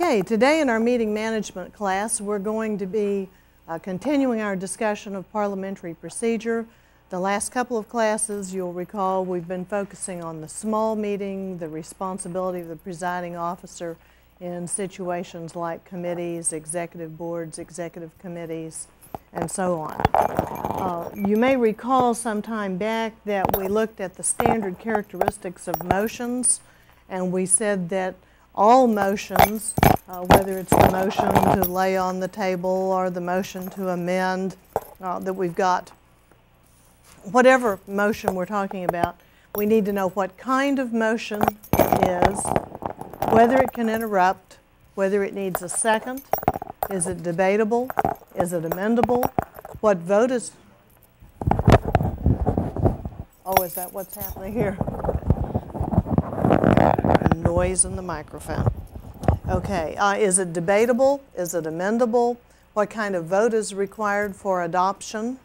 Okay, today in our meeting management class, we're going to be continuing our discussion of parliamentary procedure. The last couple of classes, you'll recall, we've been focusing on the small meeting, the responsibility of the presiding officer in situations like committees, executive boards, executive committees, and so on. You may recall some time back that we looked at the standard characteristics of motions, and we said that all motions, whether it's the motion to lay on the table or the motion to amend, that we've got, whatever motion we're talking about, we need to know what kind of motion it is, whether it can interrupt, whether it needs a second, is it debatable, is it amendable, what vote is... Oh, is that what's happening here? Noise in the microphone. Okay, is it debatable? Is it amendable? What kind of vote is required for adoption?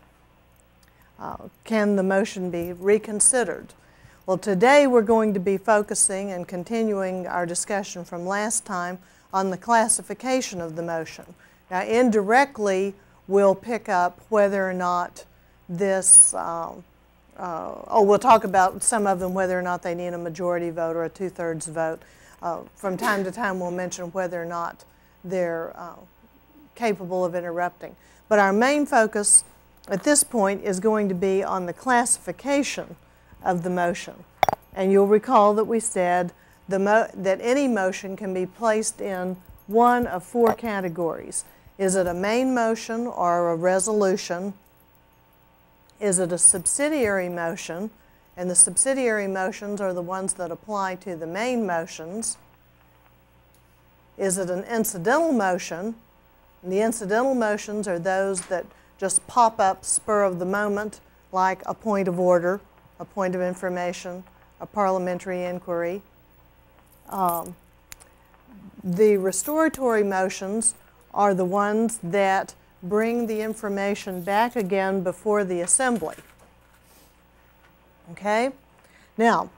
Can the motion be reconsidered? Well, today we're going to be focusing and continuing our discussion from last time on the classification of the motion. Now, indirectly, we'll pick up whether or not this we'll talk about some of them, whether or not they need a majority vote or a two-thirds vote. From time to time, we'll mention whether or not they're capable of interrupting. But our main focus at this point is going to be on the classification of the motion. And you'll recall that we said that any motion can be placed in one of four categories. Is it a main motion or a resolution? Is it a subsidiary motion? And the subsidiary motions are the ones that apply to the main motions. Is it an incidental motion? And the incidental motions are those that just pop up spur of the moment, like a point of order, a point of information, a parliamentary inquiry. The restoratory motions are the ones that bring the information back again before the assembly. Okay? Now,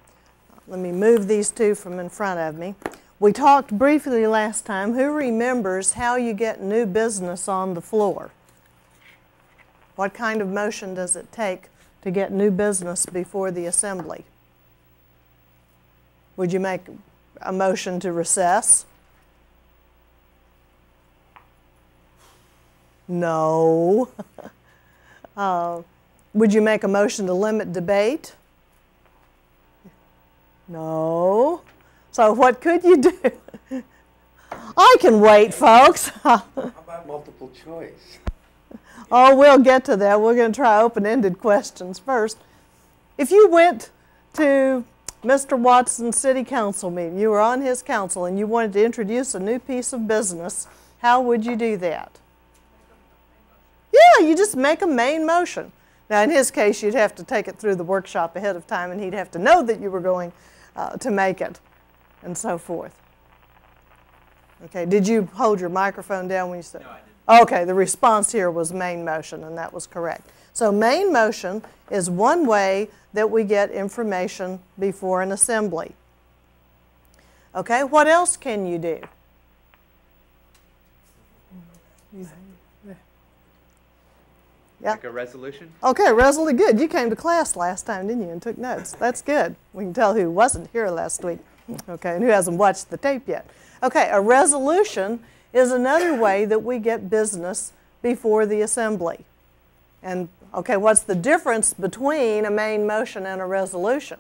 let me move these two from in front of me. We talked briefly last time. Who remembers how you get new business on the floor? What kind of motion does it take to get new business before the assembly? Would you make a motion to recess? No. Would you make a motion to limit debate? No. So what could you do? I can wait, folks. How about multiple choice? Oh, we'll get to that. We're going to try open-ended questions first. If you went to Mr. Watson's city council meeting, you were on his council, and you wanted to introduce a new piece of business, how would you do that? Yeah, you just make a main motion. Now, in his case, you'd have to take it through the workshop ahead of time, and he'd have to know that you were going to make it, and so forth. Okay, did you hold your microphone down when you said? No, I didn't. Okay, the response here was main motion, and that was correct. So main motion is one way that we get information before an assembly. Okay, what else can you do? Yeah. Like a resolution? Okay, resolution, good. You came to class last time, didn't you, and took notes. That's good. We can tell who wasn't here last week, okay, and who hasn't watched the tape yet. Okay, a resolution is another way that we get business before the assembly. And, okay, what's the difference between a main motion and a resolution?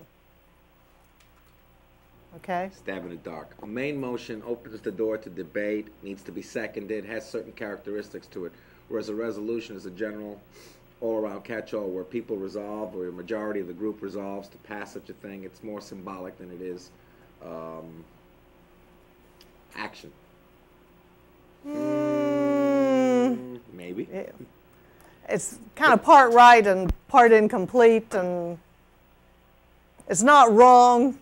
Okay. Stab in the dark. A main motion opens the door to debate, needs to be seconded, has certain characteristics to it, whereas a resolution is a general all-around catch-all where people resolve, or a majority of the group resolves to pass such a thing. It's more symbolic than it is action. Maybe. Yeah. It's kind of part right and part incomplete, and it's not wrong,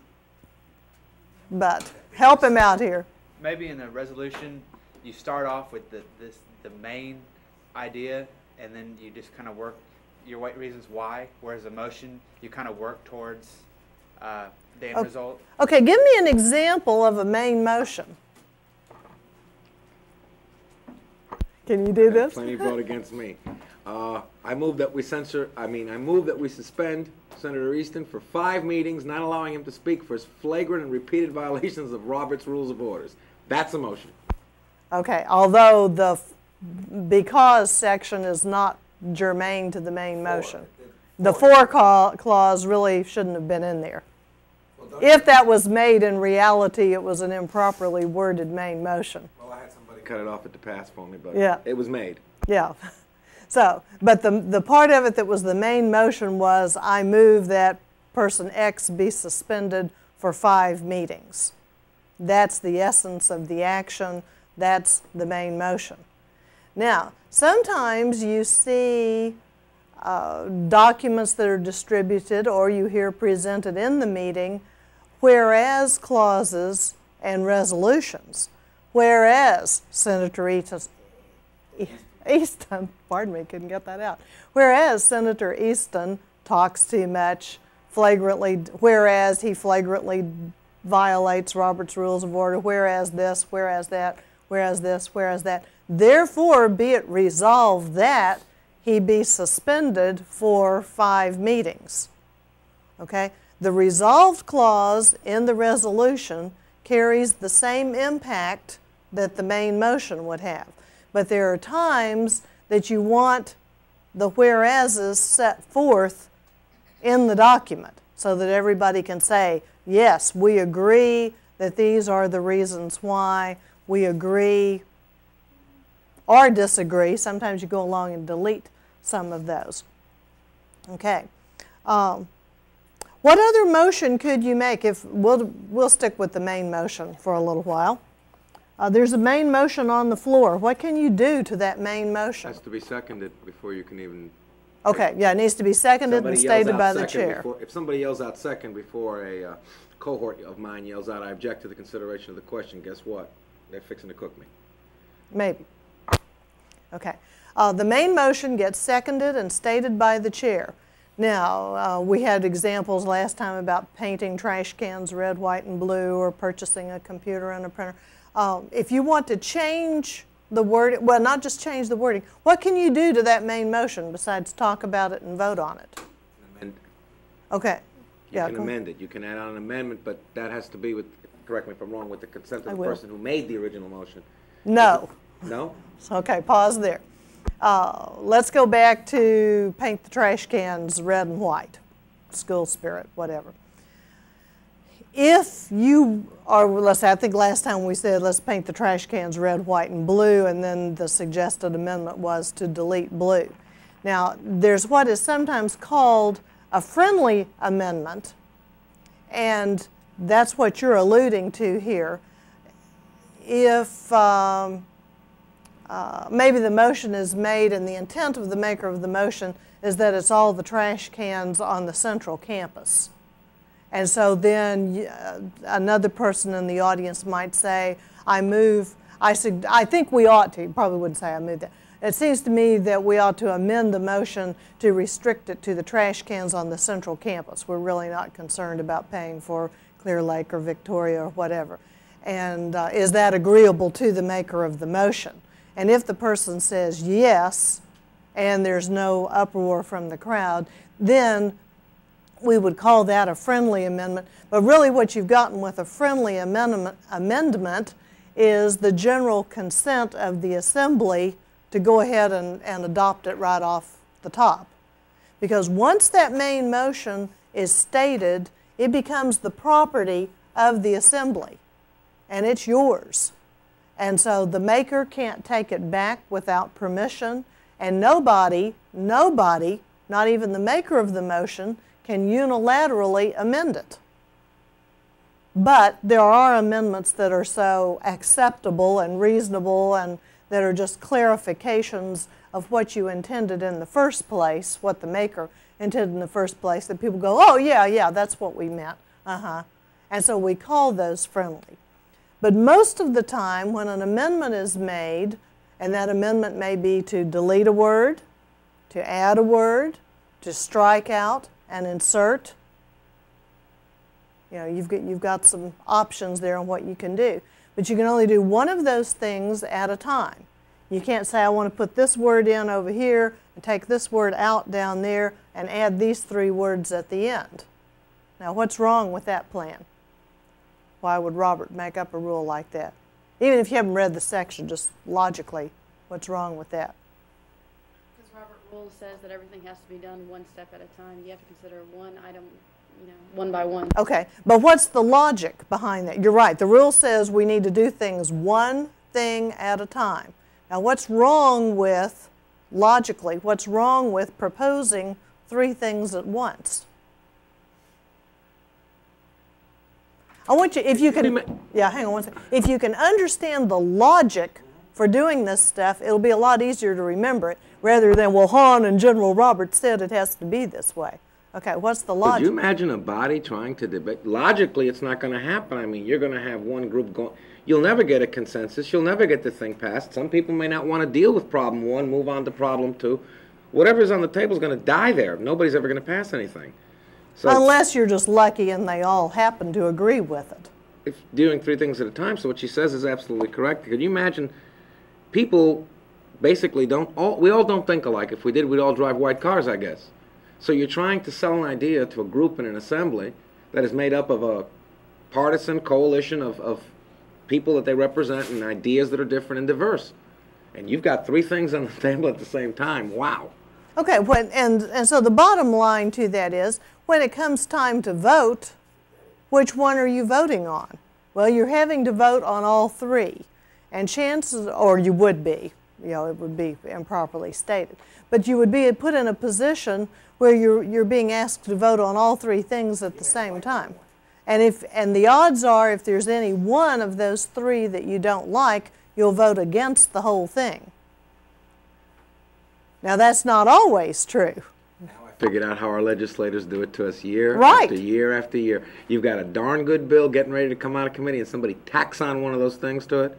but help him out here. Maybe in a resolution, you start off with the main idea, and then you just kind of work your reasons why, whereas a motion, you kind of work towards the end result. Okay, give me an example of a main motion. Can you do this? Plenty vote against me. I move that we suspend Senator Easton for 5 meetings, not allowing him to speak for his flagrant and repeated violations of Robert's Rules of Orders. That's a motion. Okay, although the because section is not germane to the main motion. The for clause really shouldn't have been in there. If that was made in reality, it was an improperly worded main motion. Well, I had somebody cut it off at the pass for me, but yeah, it was made. Yeah. So, but the part of it that was the main motion was, I move that person X be suspended for 5 meetings. That's the essence of the action. That's the main motion. Now, sometimes you see documents that are distributed or you hear presented in the meeting, whereas clauses and resolutions. Whereas Senator Easton, pardon me, couldn't get that out. Whereas Senator Easton talks too much, whereas he flagrantly violates Robert's Rules of Order, whereas this, whereas that, whereas this, whereas that. Therefore, be it resolved that he be suspended for 5 meetings. Okay? The resolved clause in the resolution carries the same impact that the main motion would have. But there are times that you want the whereases set forth in the document so that everybody can say, yes, we agree that these are the reasons why, we agree or disagree. Sometimes you go along and delete some of those. Okay. What other motion could you make? We'll stick with the main motion for a little while. There's a main motion on the floor. What can you do to that main motion? It has to be seconded before you can even... Okay, yeah, it needs to be seconded and stated by the chair. If somebody yells out second before a cohort of mine yells out, I object to the consideration of the question, guess what? They're fixing to cook me. Maybe. Okay. The main motion gets seconded and stated by the chair. Now, we had examples last time about painting trash cans red, white, and blue, or purchasing a computer and a printer. If you want to change the wording, well, not just change the wording, what can you do to that main motion besides talk about it and vote on it? Amend. Okay. You can amend it. You can add on an amendment, but that has to be with, correct me if I'm wrong, with the consent of the person who made the original motion. No. No? Okay, pause there. Let's go back to paint the trash cans red and white, school spirit, whatever. If you are, let's say, I think last time we said let's paint the trash cans red, white, and blue, and then the suggested amendment was to delete blue. Now, there's what is sometimes called a friendly amendment, and that's what you're alluding to here. If maybe the motion is made and the intent of the maker of the motion is that it's all the trash cans on the central campus. And so then another person in the audience might say, I think we ought to, you probably wouldn't say I moved that. It seems to me that we ought to amend the motion to restrict it to the trash cans on the central campus. We're really not concerned about paying for Clear Lake or Victoria or whatever. And is that agreeable to the maker of the motion? And if the person says yes, and there's no uproar from the crowd, then we would call that a friendly amendment. But really what you've gotten with a friendly amendment is the general consent of the assembly to go ahead and adopt it right off the top. Because once that main motion is stated, it becomes the property of the assembly, and it's yours. And so the maker can't take it back without permission, and nobody, not even the maker of the motion, can unilaterally amend it. But there are amendments that are so acceptable and reasonable and that are just clarifications of what you intended in the first place, what the maker intended in the first place, that people go, oh yeah, that's what we meant. And so we call those friendly. But most of the time when an amendment is made, and that amendment may be to delete a word, to add a word, to strike out and insert, you know, you've got some options there on what you can do. But you can only do one of those things at a time. You can't say, I want to put this word in over here and take this word out down there and add these 3 words at the end. Now, what's wrong with that plan? Why would Robert make up a rule like that? Even if you haven't read the section, just logically, what's wrong with that? Because Robert Rule says that everything has to be done one step at a time. You have to consider one item, one by one. Okay, but what's the logic behind that? You're right. The rule says we need to do things one thing at a time. Now, what's wrong with, logically, what's wrong with proposing 3 things at once? I want you, if you can, yeah, hang on one second. If you can understand the logic for doing this stuff, it'll be a lot easier to remember it, rather than, well, Han and General Roberts said it has to be this way. Okay, what's the logic? Could you imagine a body trying to debate? Logically, it's not going to happen. I mean, you're going to have one group going. You'll never get a consensus. You'll never get the thing passed. Some people may not want to deal with problem 1, move on to problem 2. Whatever's on the table is going to die there. Nobody's ever going to pass anything. So, unless you're just lucky and they all happen to agree with it. If doing 3 things at a time, so what she says is absolutely correct. Could you imagine people basically we all don't think alike. If we did, we'd all drive white cars, I guess. So you're trying to sell an idea to a group in an assembly that is made up of a partisan coalition of people that they represent and ideas that are different and diverse. And you've got 3 things on the table at the same time. Wow. Okay, and so the bottom line to that is, when it comes time to vote, which one are you voting on? Well, you're having to vote on all 3. And chances, or you would be, it would be improperly stated, but you would be put in a position where you're being asked to vote on all 3 things at the same time. And the odds are, if there's any one of those 3 that you don't like, you'll vote against the whole thing. Now, that's not always true. Figured out how our legislators do it to us year right. after year after year. You've got a darn good bill getting ready to come out of committee, and somebody tacks on one of those things to it,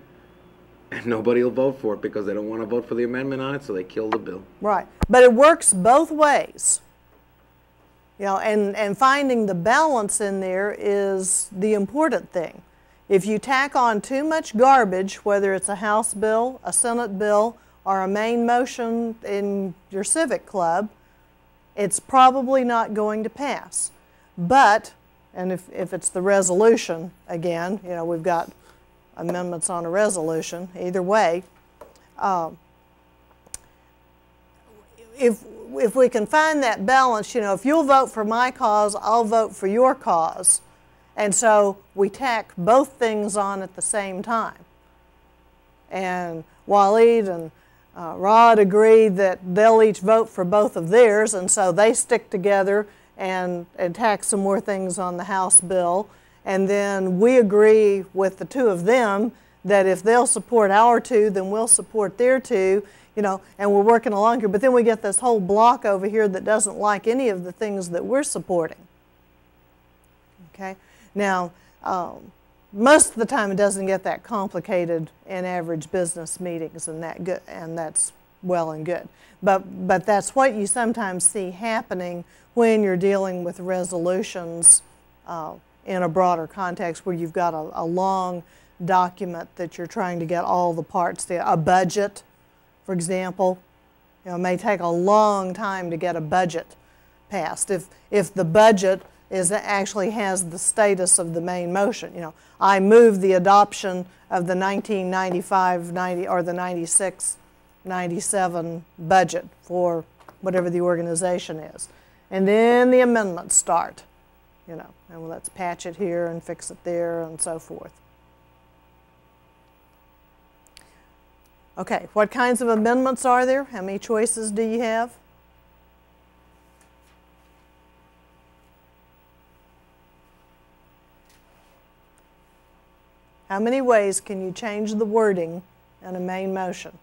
and nobody will vote for it because they don't want to vote for the amendment on it, so they kill the bill. Right. But it works both ways. And finding the balance in there is the important thing. If you tack on too much garbage, whether it's a House bill, a Senate bill, or a main motion in your civic club, it's probably not going to pass. But, and if it's the resolution, again, we've got amendments on a resolution, either way, if we can find that balance, if you'll vote for my cause, I'll vote for your cause. And so we tack both things on at the same time. And Waleed and Rod agreed that they'll each vote for both of theirs, and so they stick together and tack some more things on the House bill. And then we agree with the 2 of them that if they'll support our 2, then we'll support their 2, and we're working along here. But then we get this whole block over here that doesn't like any of the things that we're supporting. Okay? Now, most of the time it doesn't get that complicated in average business meetings, and that's well and good. But that's what you sometimes see happening when you're dealing with resolutions in a broader context, where you've got a long document that you're trying to get all the parts there. A budget, for example, it may take a long time to get a budget passed. If the budget actually has the status of the main motion. I move the adoption of the 1995-90 or the 96-97 budget for whatever the organization is. And then the amendments start, and let's patch it here and fix it there and so forth. Okay, what kinds of amendments are there? How many choices do you have? How many ways can you change the wording in a main motion?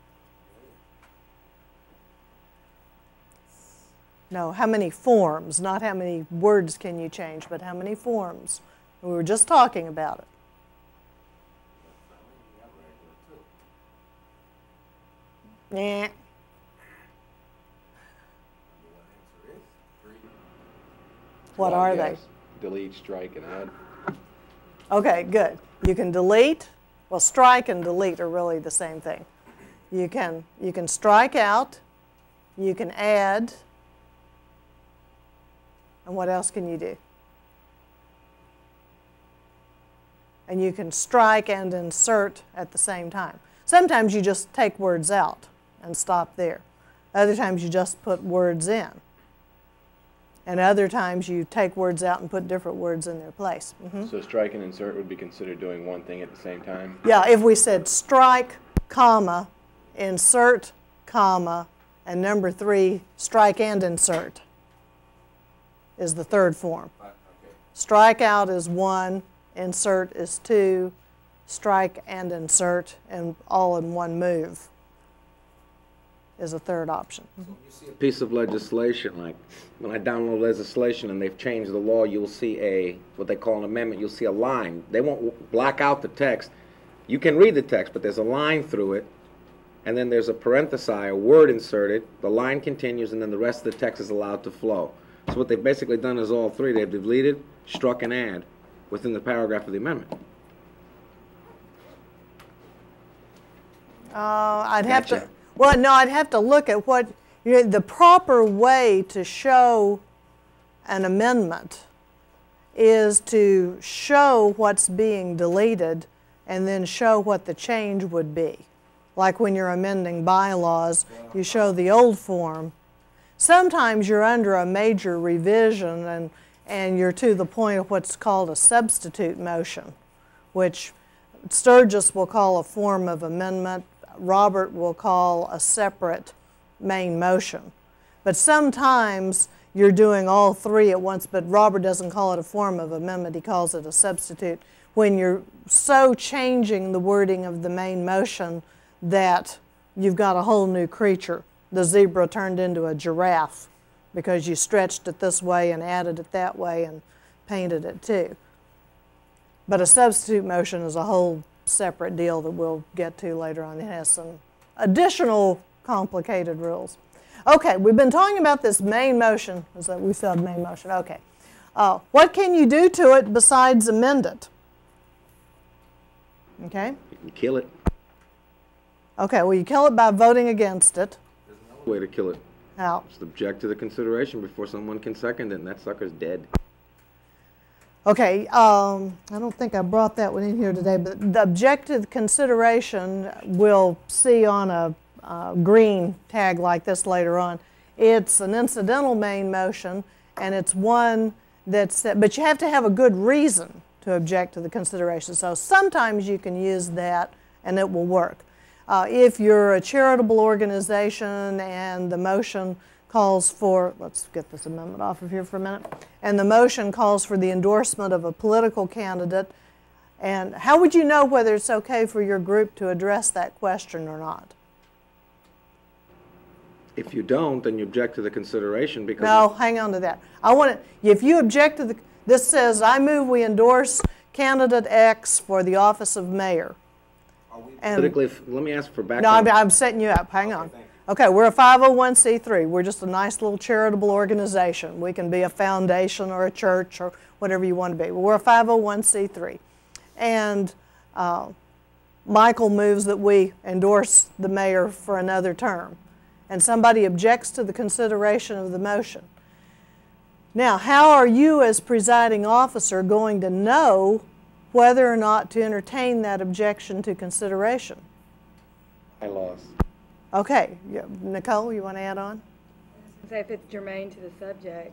No, how many forms, not how many words can you change, but how many forms. We were just talking about it. Nah. What are they? Delete, strike, and add. Okay, good. You can delete. Well, strike and delete are really the same thing. You can strike out, you can add, and what else can you do? And you can strike and insert at the same time. Sometimes you just take words out and stop there. Other times you just put words in. And other times you take words out and put different words in their place. So strike and insert would be considered doing one thing at the same time? Yeah, if we said strike, comma, insert, comma, and number 3, strike and insert is the third form. Okay. Strike out is 1, insert is 2, strike and insert, and all in one move is a third option. A piece of legislation, like when I download legislation and they've changed the law, you'll see what they call an amendment. You'll see a line. They won't black out the text. You can read the text, but there's a line through it, and then there's a parenthesis, a word inserted. The line continues, and then the rest of the text is allowed to flow. So what they've basically done is all three. They've deleted, struck, and add within the paragraph of the amendment. I'd have Gotcha. to. Well, no, I'd have to look at what the proper way to show an amendment is to show what's being deleted and then show what the change would be. Like when you're amending bylaws, you show the old form. Sometimes you're under a major revision and you're to the point of what's called a substitute motion, which Sturgis will call a form of amendment. Robert will call a separate main motion. But sometimes you're doing all three at once, but Robert doesn't call it a form of amendment, he calls it a substitute. When you're so changing the wording of the main motion that you've got a whole new creature. The zebra turned into a giraffe because you stretched it this way and added it that way and painted it too. But a substitute motion is a whole separate deal that we'll get to later on. It has some additional complicated rules. Okay, we've been talking about this main motion. We said main motion. Okay. What can you do to it besides amend it? Okay. You can kill it. Okay, well, you kill it by voting against it. There's another way to kill it. How? Just object to the consideration before someone can second it, and that sucker's dead. Okay, I don't think I brought that one in here today, but the objective consideration we'll see on a green tag like this later on. It's an incidental main motion, and it's one that's, but you have to have a good reason to object to the consideration. So sometimes you can use that and it will work. If you're a charitable organization and the motion calls for, let's get this amendment off of here for a minute, and the motion calls for the endorsement of a political candidate, and how would you know whether it's okay for your group to address that question or not? If you don't, then you object to the consideration because... No, hang on to that. I want to, if you object to this says, I move we endorse candidate X for the office of mayor. Politically, let me ask for No, background. I'm setting you up. Hang on. Okay, we're a 501c3. We're just a nice little charitable organization. We can be a foundation or a church or whatever you want to be. We're a 501c3. And Michael moves that we endorse the mayor for another term. And somebody objects to the consideration of the motion. Now, how are you as presiding officer going to know whether or not to entertain that objection to consideration? Bylaws. Okay, Nicole, you want to add on? Say if it's germane to the subject.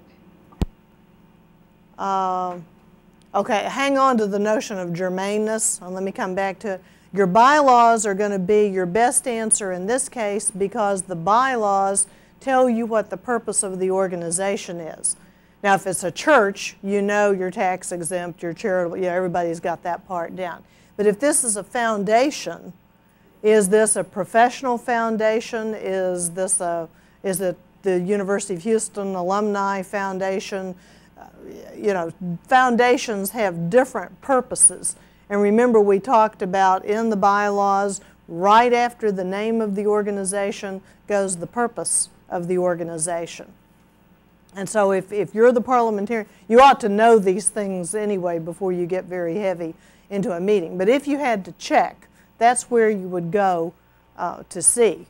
Okay, hang on to the notion of germaneness, and let me come back to it. Your bylaws are going to be your best answer in this case because the bylaws tell you what the purpose of the organization is. Now, if it's a church, you know you're tax exempt, you're charitable, yeah, everybody's got that part down. But if this is a foundation, is this a professional foundation? Is it the University of Houston Alumni Foundation? You know, foundations have different purposes. And remember, we talked about in the bylaws, right after the name of the organization goes the purpose of the organization. And so if you're the parliamentarian, you ought to know these things anyway before you get very heavy into a meeting. But if you had to check, that's where you would go to see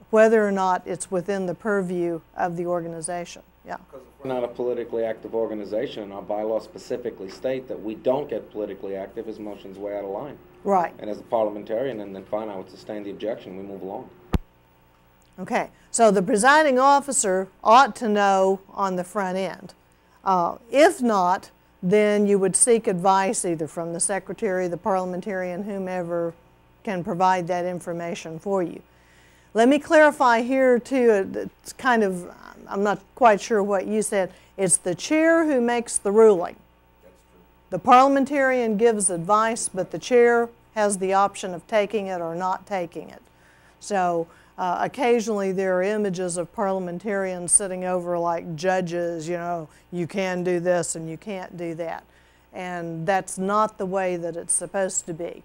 whether or not it's within the purview of the organization. Yeah. Because if we're not a politically active organization, and our bylaws specifically state that we don't get politically active, his motion's way out of line. Right. And as a parliamentarian, and then fine, I would sustain the objection, we move along. Okay. So the presiding officer ought to know on the front end. If not, then you would seek advice either from the secretary, the parliamentarian, whomever can provide that information for you. Let me clarify here too, it's kind of, I'm not quite sure what you said. It's the chair who makes the ruling. That's true. The parliamentarian gives advice, but the chair has the option of taking it or not taking it. So occasionally there are images of parliamentarians sitting over like judges, you know, you can do this and you can't do that. And that's not the way that it's supposed to be.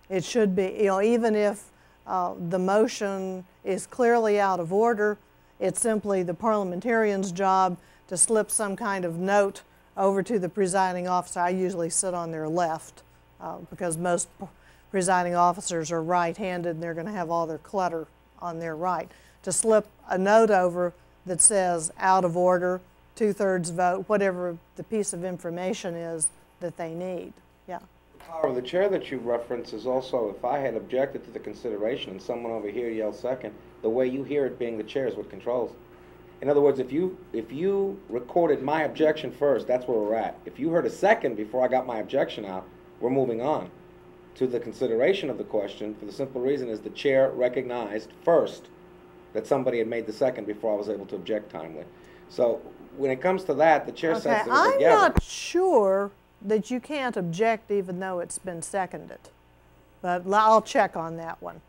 It should be, you know, even if the motion is clearly out of order, it's simply the parliamentarian's job to slip some kind of note over to the presiding officer. I usually sit on their left because most presiding officers are right-handed and they're going to have all their clutter on their right. To slip a note over that says out of order, 2/3 vote, whatever the piece of information is that they need. Yeah. The power of the chair that you reference is also, if I had objected to the consideration and someone over here yelled second, the way you hear it being the chair is what controls. In other words, if you recorded my objection first, that's where we're at. If you heard a second before I got my objection out, we're moving on to the consideration of the question, for the simple reason is the chair recognized first that somebody had made the second before I was able to object timely. So when it comes to that, the chair Okay, sets it I'm together. not sure that you can't object even though it's been seconded, but I'll check on that one.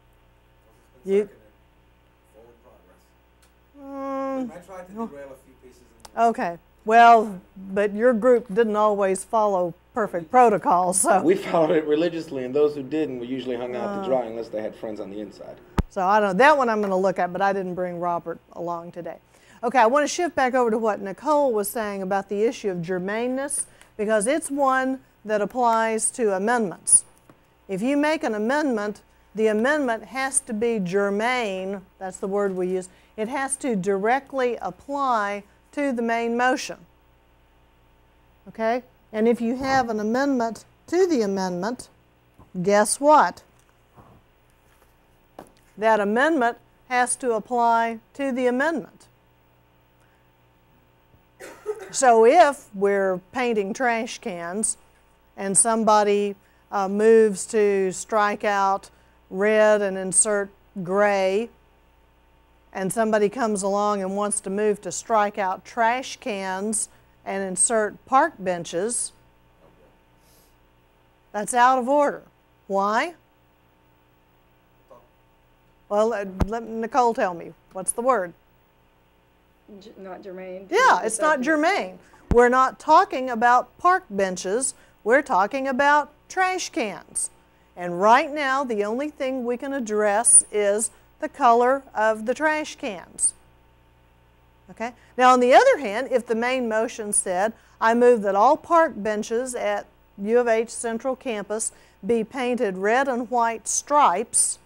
You, okay, well, but your group didn't always follow perfect protocol, so. We followed it religiously, and those who didn't were usually hung out to dry unless they had friends on the inside. So I don't know, that one I'm going to look at, but I didn't bring Robert along today. Okay, I want to shift back over to what Nicole was saying about the issue of germaneness, because it's one that applies to amendments. If you make an amendment, the amendment has to be germane, that's the word we use, it has to directly apply to the main motion. Okay? And if you have an amendment to the amendment, guess what? That amendment has to apply to the amendment. So if we're painting trash cans and somebody moves to strike out red and insert gray, and somebody comes along and wants to move to strike out trash cans and insert park benches, that's out of order. Why? Well, let Nicole tell me. What's the word? Not germane. Yeah, it's not germane. We're not talking about park benches. We're talking about trash cans. And right now, the only thing we can address is the color of the trash cans. Okay? Now, on the other hand, if the main motion said, I move that all park benches at U of H Central Campus be painted red and white stripes,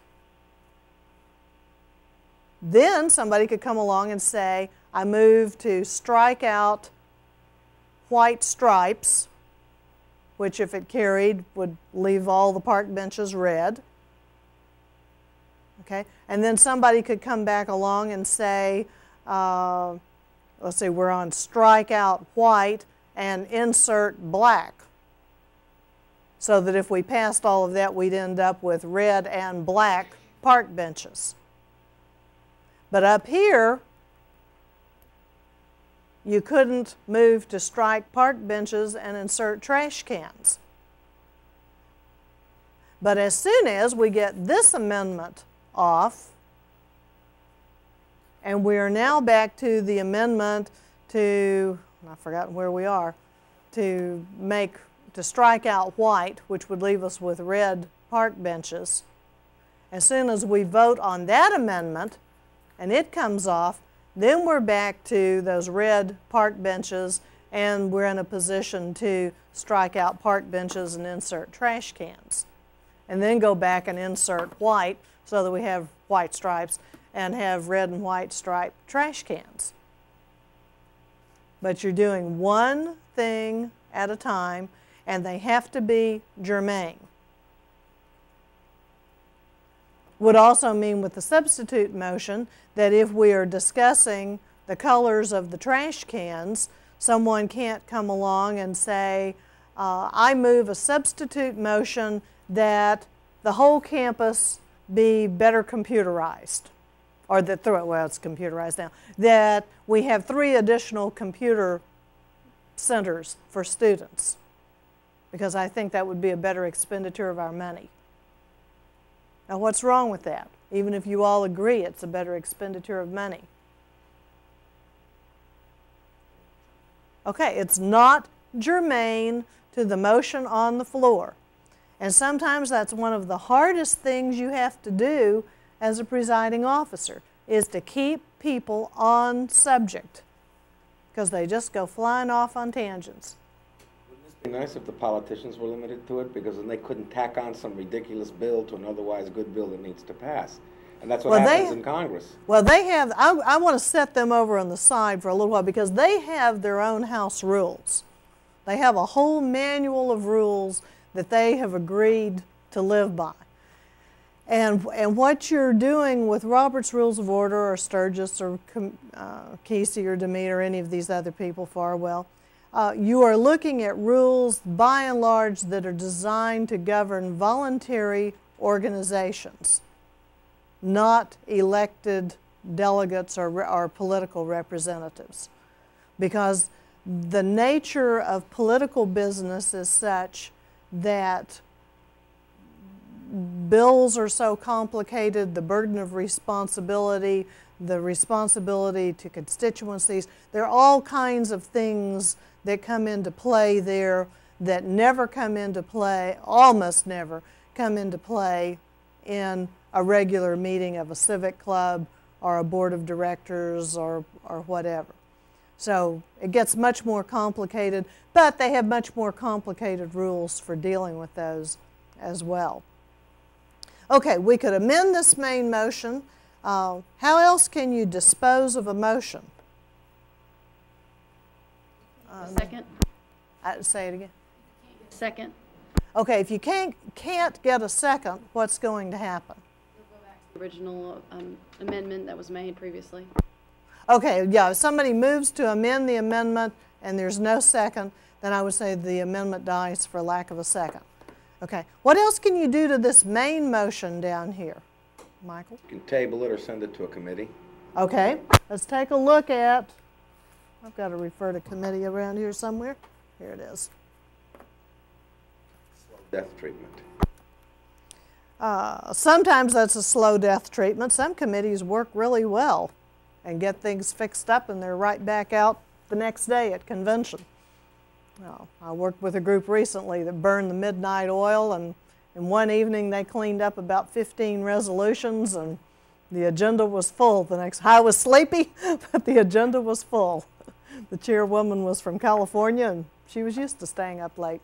then somebody could come along and say, I move to strike out white stripes, which if it carried would leave all the park benches red. Okay? And then somebody could come back along and say, let's see, we're on strike out white and insert black. So that if we passed all of that, we'd end up with red and black park benches. But up here, you couldn't move to strike park benches and insert trash cans. But as soon as we get this amendment off, and we are now back to the amendment to, I've forgotten where we are, to strike out white, which would leave us with red park benches. As soon as we vote on that amendment, and it comes off, then we're back to those red park benches, and we're in a position to strike out park benches and insert trash cans. And then go back and insert white so that we have white stripes and have red and white striped trash cans. But you're doing one thing at a time, and they have to be germane. Would also mean with the substitute motion that if we are discussing the colors of the trash cans, someone can't come along and say, I move a substitute motion that the whole campus be better computerized, or that well, it's computerized now, that we have 3 additional computer centers for students, because I think that would be a better expenditure of our money. Now, what's wrong with that? Even if you all agree it's a better expenditure of money. Okay, it's not germane to the motion on the floor. And sometimes that's one of the hardest things you have to do as a presiding officer, is to keep people on subject, because they just go flying off on tangents. Wouldn't it be nice if the politicians were limited to it, because then they couldn't tack on some ridiculous bill to an otherwise good bill that needs to pass? And that's what happens in Congress. Well, they have, I want to set them over on the side for a little while, because they have their own house rules. They have a whole manual of rules that they have agreed to live by. And what you're doing with Robert's Rules of Order, or Sturgis, or Kesey, or Demeter, or any of these other people, Farwell, you are looking at rules, by and large, that are designed to govern voluntary organizations, not elected delegates or political representatives. Because the nature of political business is such that bills are so complicated, the burden of responsibility, the responsibility to constituencies, there are all kinds of things that come into play there that never come into play, almost never come into play in a regular meeting of a civic club or a board of directors or whatever. So it gets much more complicated, but they have much more complicated rules for dealing with those as well. Okay, we could amend this main motion. How else can you dispose of a motion? Second? Say it again. Second. Okay, if you can't get a second, what's going to happen? We'll go back to the original amendment that was made previously. Okay, yeah, if somebody moves to amend the amendment and there's no second, then I would say the amendment dies for lack of a second. Okay, what else can you do to this main motion down here, Michael? You can table it or send it to a committee. Okay, let's take a look at, I've got to refer to committee around here somewhere. Here it is. Death treatment. Sometimes that's a slow death treatment. Some committees work really well and get things fixed up, and they're right back out the next day at convention. I worked with a group recently that burned the midnight oil, and in one evening they cleaned up about 15 resolutions, and the agenda was full. The next, I was sleepy, but the agenda was full. The chairwoman was from California, and she was used to staying up late.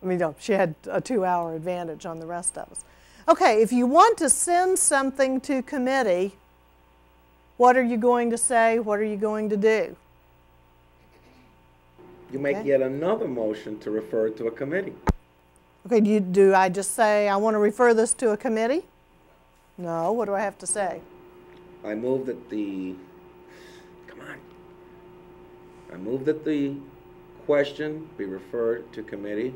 I mean, no, she had a 2-hour advantage on the rest of us. Okay, if you want to send something to committee, what are you going to say? What are you going to do? You make yet another motion to refer it to a committee. Okay, do I just say, I want to refer this to a committee? No, what do I have to say? I move that the, come on. I move that the question be referred to committee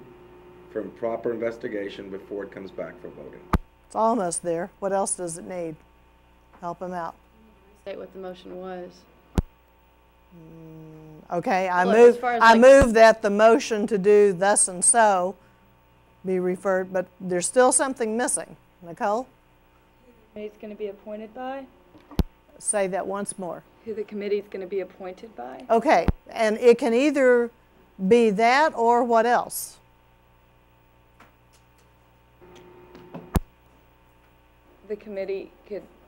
for proper investigation before it comes back for voting. It's almost there. What else does it need? Help him out. State what the motion was. Okay, I Look, move that the motion to do thus and so be referred, but there's still something missing. Nicole? Who the committee's going to be appointed by? Say that once more. Who the committee's going to be appointed by? Okay, and it can either be that or what else? The committee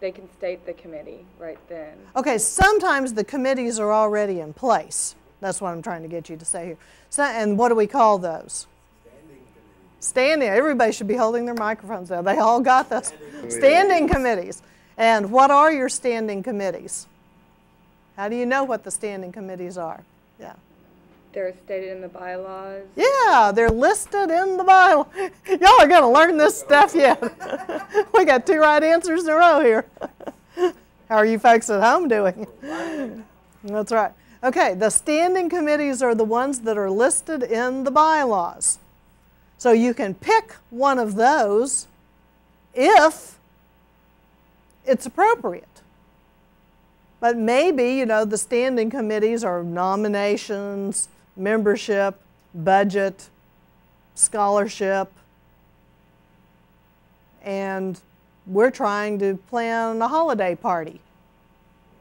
they can state the committee right then. Okay, sometimes the committees are already in place. That's what I'm trying to get you to say here. So, and what do we call those? Standing. Everybody should be holding their microphones now. They all got this. Standing committees. And what are your standing committees? How do you know what the standing committees are? Yeah. They're stated in the bylaws. Yeah, they're listed in the bylaw. Y'all are going to learn this stuff yet. We got 2 right answers in a row here. How are you folks at home doing? That's right. Okay, the standing committees are the ones that are listed in the bylaws. So you can pick one of those if it's appropriate. But maybe, you know, the standing committees are nominations, membership, budget, scholarship, and we're trying to plan a holiday party.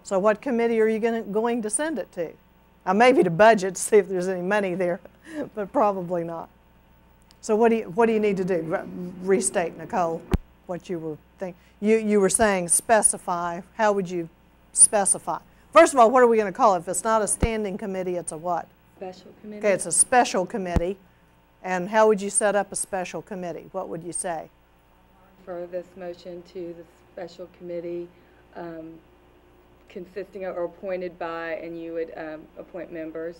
So what committee are you going to send it to? Maybe to budget, see if there's any money there, but probably not. So what do you need to do? Restate, Nicole, what you were thinking. You were saying specify. How would you specify? First of all, what are we going to call it? If it's not a standing committee, it's a what? Special committee. Okay, it's a special committee. And how would you set up a special committee? What would you say? For this motion to the special committee consisting of or appointed by, and you would appoint members,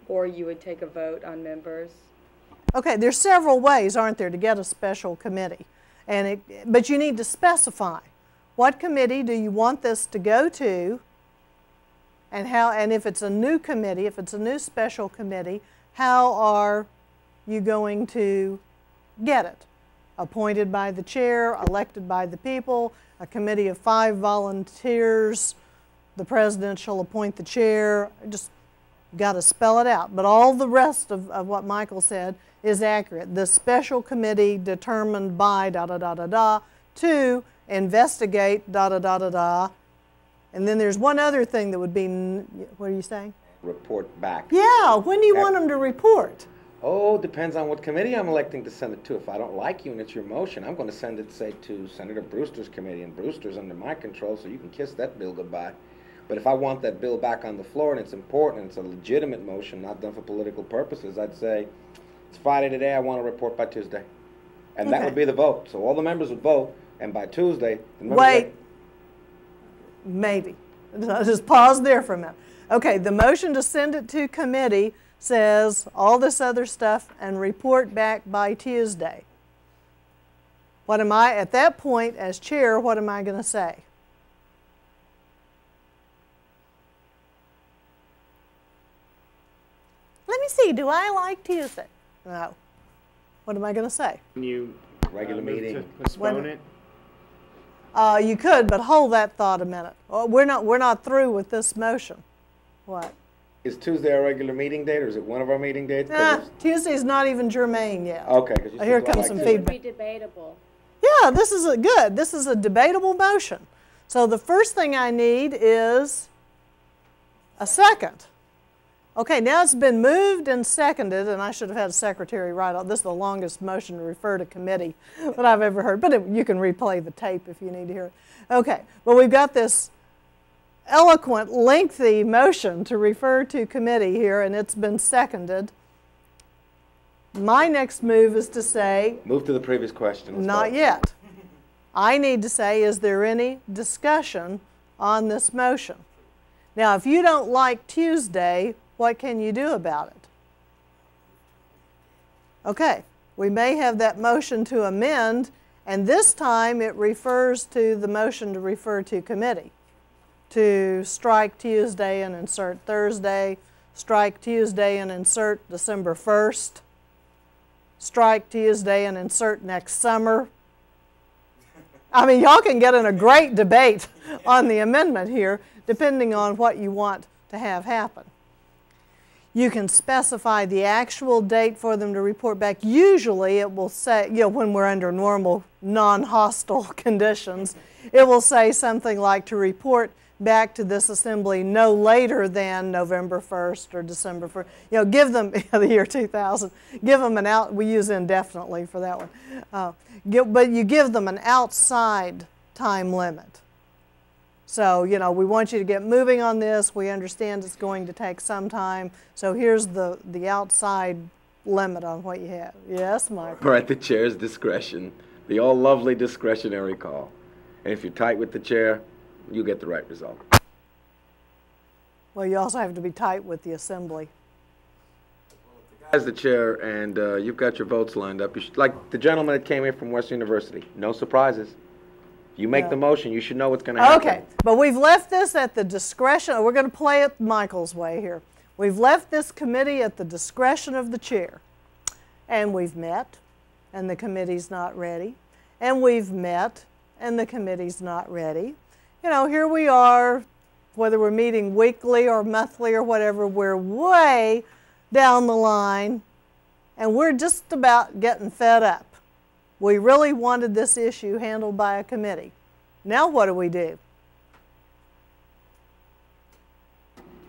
or you would take a vote on members. Okay, there's several ways, aren't there, to get a special committee. But you need to specify. What committee do you want this to go to? And how, and if it's a new committee, if it's a new special committee, how are you going to get it? Appointed by the chair, elected by the people, a committee of 5 volunteers, the president shall appoint the chair. Just got to spell it out. But all the rest of what Michael said is accurate. The special committee determined by da da da da da to investigate da da da da da. And then there's one other thing that would be, what are you saying? Report back. Yeah, when do you want them to report? Oh, depends on what committee I'm electing to send it to. If I don't like you and it's your motion, I'm going to send it, say, to Senator Brewster's committee, and Brewster's under my control, so you can kiss that bill goodbye. But if I want that bill back on the floor and it's important and it's a legitimate motion, not done for political purposes, I'd say, it's Friday today, I want to report by Tuesday. And that would be the vote. So all the members would vote, and by Tuesday, the members Wait. Maybe. Just pause there for a minute. Okay, the motion to send it to committee says all this other stuff and report back by Tuesday. What am I, at that point, as chair, what am I going to say? Let me see, do I like Tuesday? No. What am I going to say? Can you Regular move meeting. to postpone it? You could, but hold that thought a minute. Oh, we're not through with this motion. What? Is Tuesday our regular meeting date, or is it one of our meeting dates? 'Cause Tuesday's not even germane yet. okay. 'Cause you Here said comes some like It would feedback. be debatable. Yeah, this is good. This is a debatable motion. So the first thing I need is a second. Okay, now it's been moved and seconded, and I should have had a secretary write all. This is the longest motion to refer to committee that I've ever heard, but you can replay the tape if you need to hear it. Okay, well, we've got this eloquent, lengthy motion to refer to committee here, and it's been seconded. My next move is to say, move to the previous question. Let's not vote. yet. I need to say, is there any discussion on this motion? Now, if you don't like Tuesday, what can you do about it? Okay, we may have that motion to amend, and this time it refers to the motion to refer to committee. To strike Tuesday and insert Thursday, strike Tuesday and insert December 1st, strike Tuesday and insert next summer. I mean, y'all can get in a great debate on the amendment here, depending on what you want to have happen. You can specify the actual date for them to report back. Usually it will say, you know, when we're under normal, non-hostile conditions, it will say something like to report back to this assembly no later than November 1st or December 1st. You know, give them, the year 2000, give them an out, we use indefinitely for that one. But you give them an outside time limit. So, you know, we want you to get moving on this. We understand it's going to take some time. So here's the outside limit on what you have. Yes, Mike? Or at the chair's discretion, the all lovely discretionary call. And if you're tight with the chair, you get the right result. Well, you also have to be tight with the assembly. As the chair, and you've got your votes lined up, you should, like the gentleman that came in from Western University, no surprises. You make the motion, you should know what's going to happen. Okay, but we've left this at the discretion. We're going to play it Michael's way here. We've left this committee at the discretion of the chair. And we've met, and the committee's not ready. And we've met, and the committee's not ready. You know, here we are, whether we're meeting weekly or monthly or whatever, we're way down the line, and we're just about getting fed up. We really wanted this issue handled by a committee. Now what do?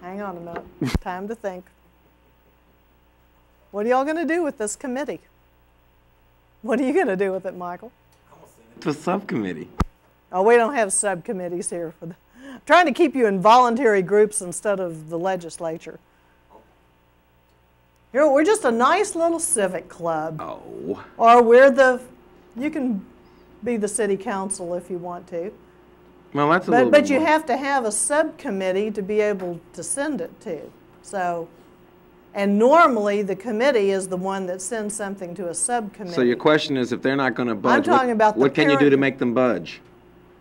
Hang on a minute. Time to think. What are y'all going to do with this committee? What are you going to do with it, Michael? To a subcommittee. Oh, we don't have subcommittees here. I'm trying to keep you in voluntary groups instead of the legislature. Here, we're just a nice little civic club. Oh. Or you can be the city council if you want to. Well, that's a little bit But you more. have to have a subcommittee to be able to send it to. So, and normally the committee is the one that sends something to a subcommittee. So your question is, if they're not going to budge, I'm talking about the what can you do to parent- make them budge?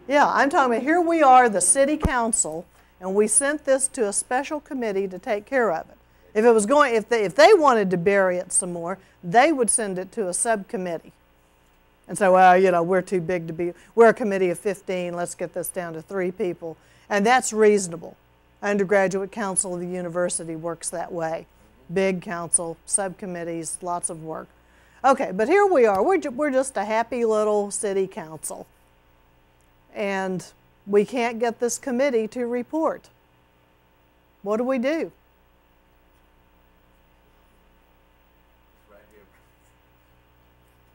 Yeah, I'm talking about here we are, the city council, and we sent this to a special committee to take care of it. If it was going, if they wanted to bury it some more, they would send it to a subcommittee. And say, well, you know, we're too big to be, we're a committee of 15, let's get this down to 3 people. And that's reasonable. Undergraduate council of the university works that way. Big council, subcommittees, lots of work. Okay, but here we are, we're just a happy little city council. And we can't get this committee to report. What do we do?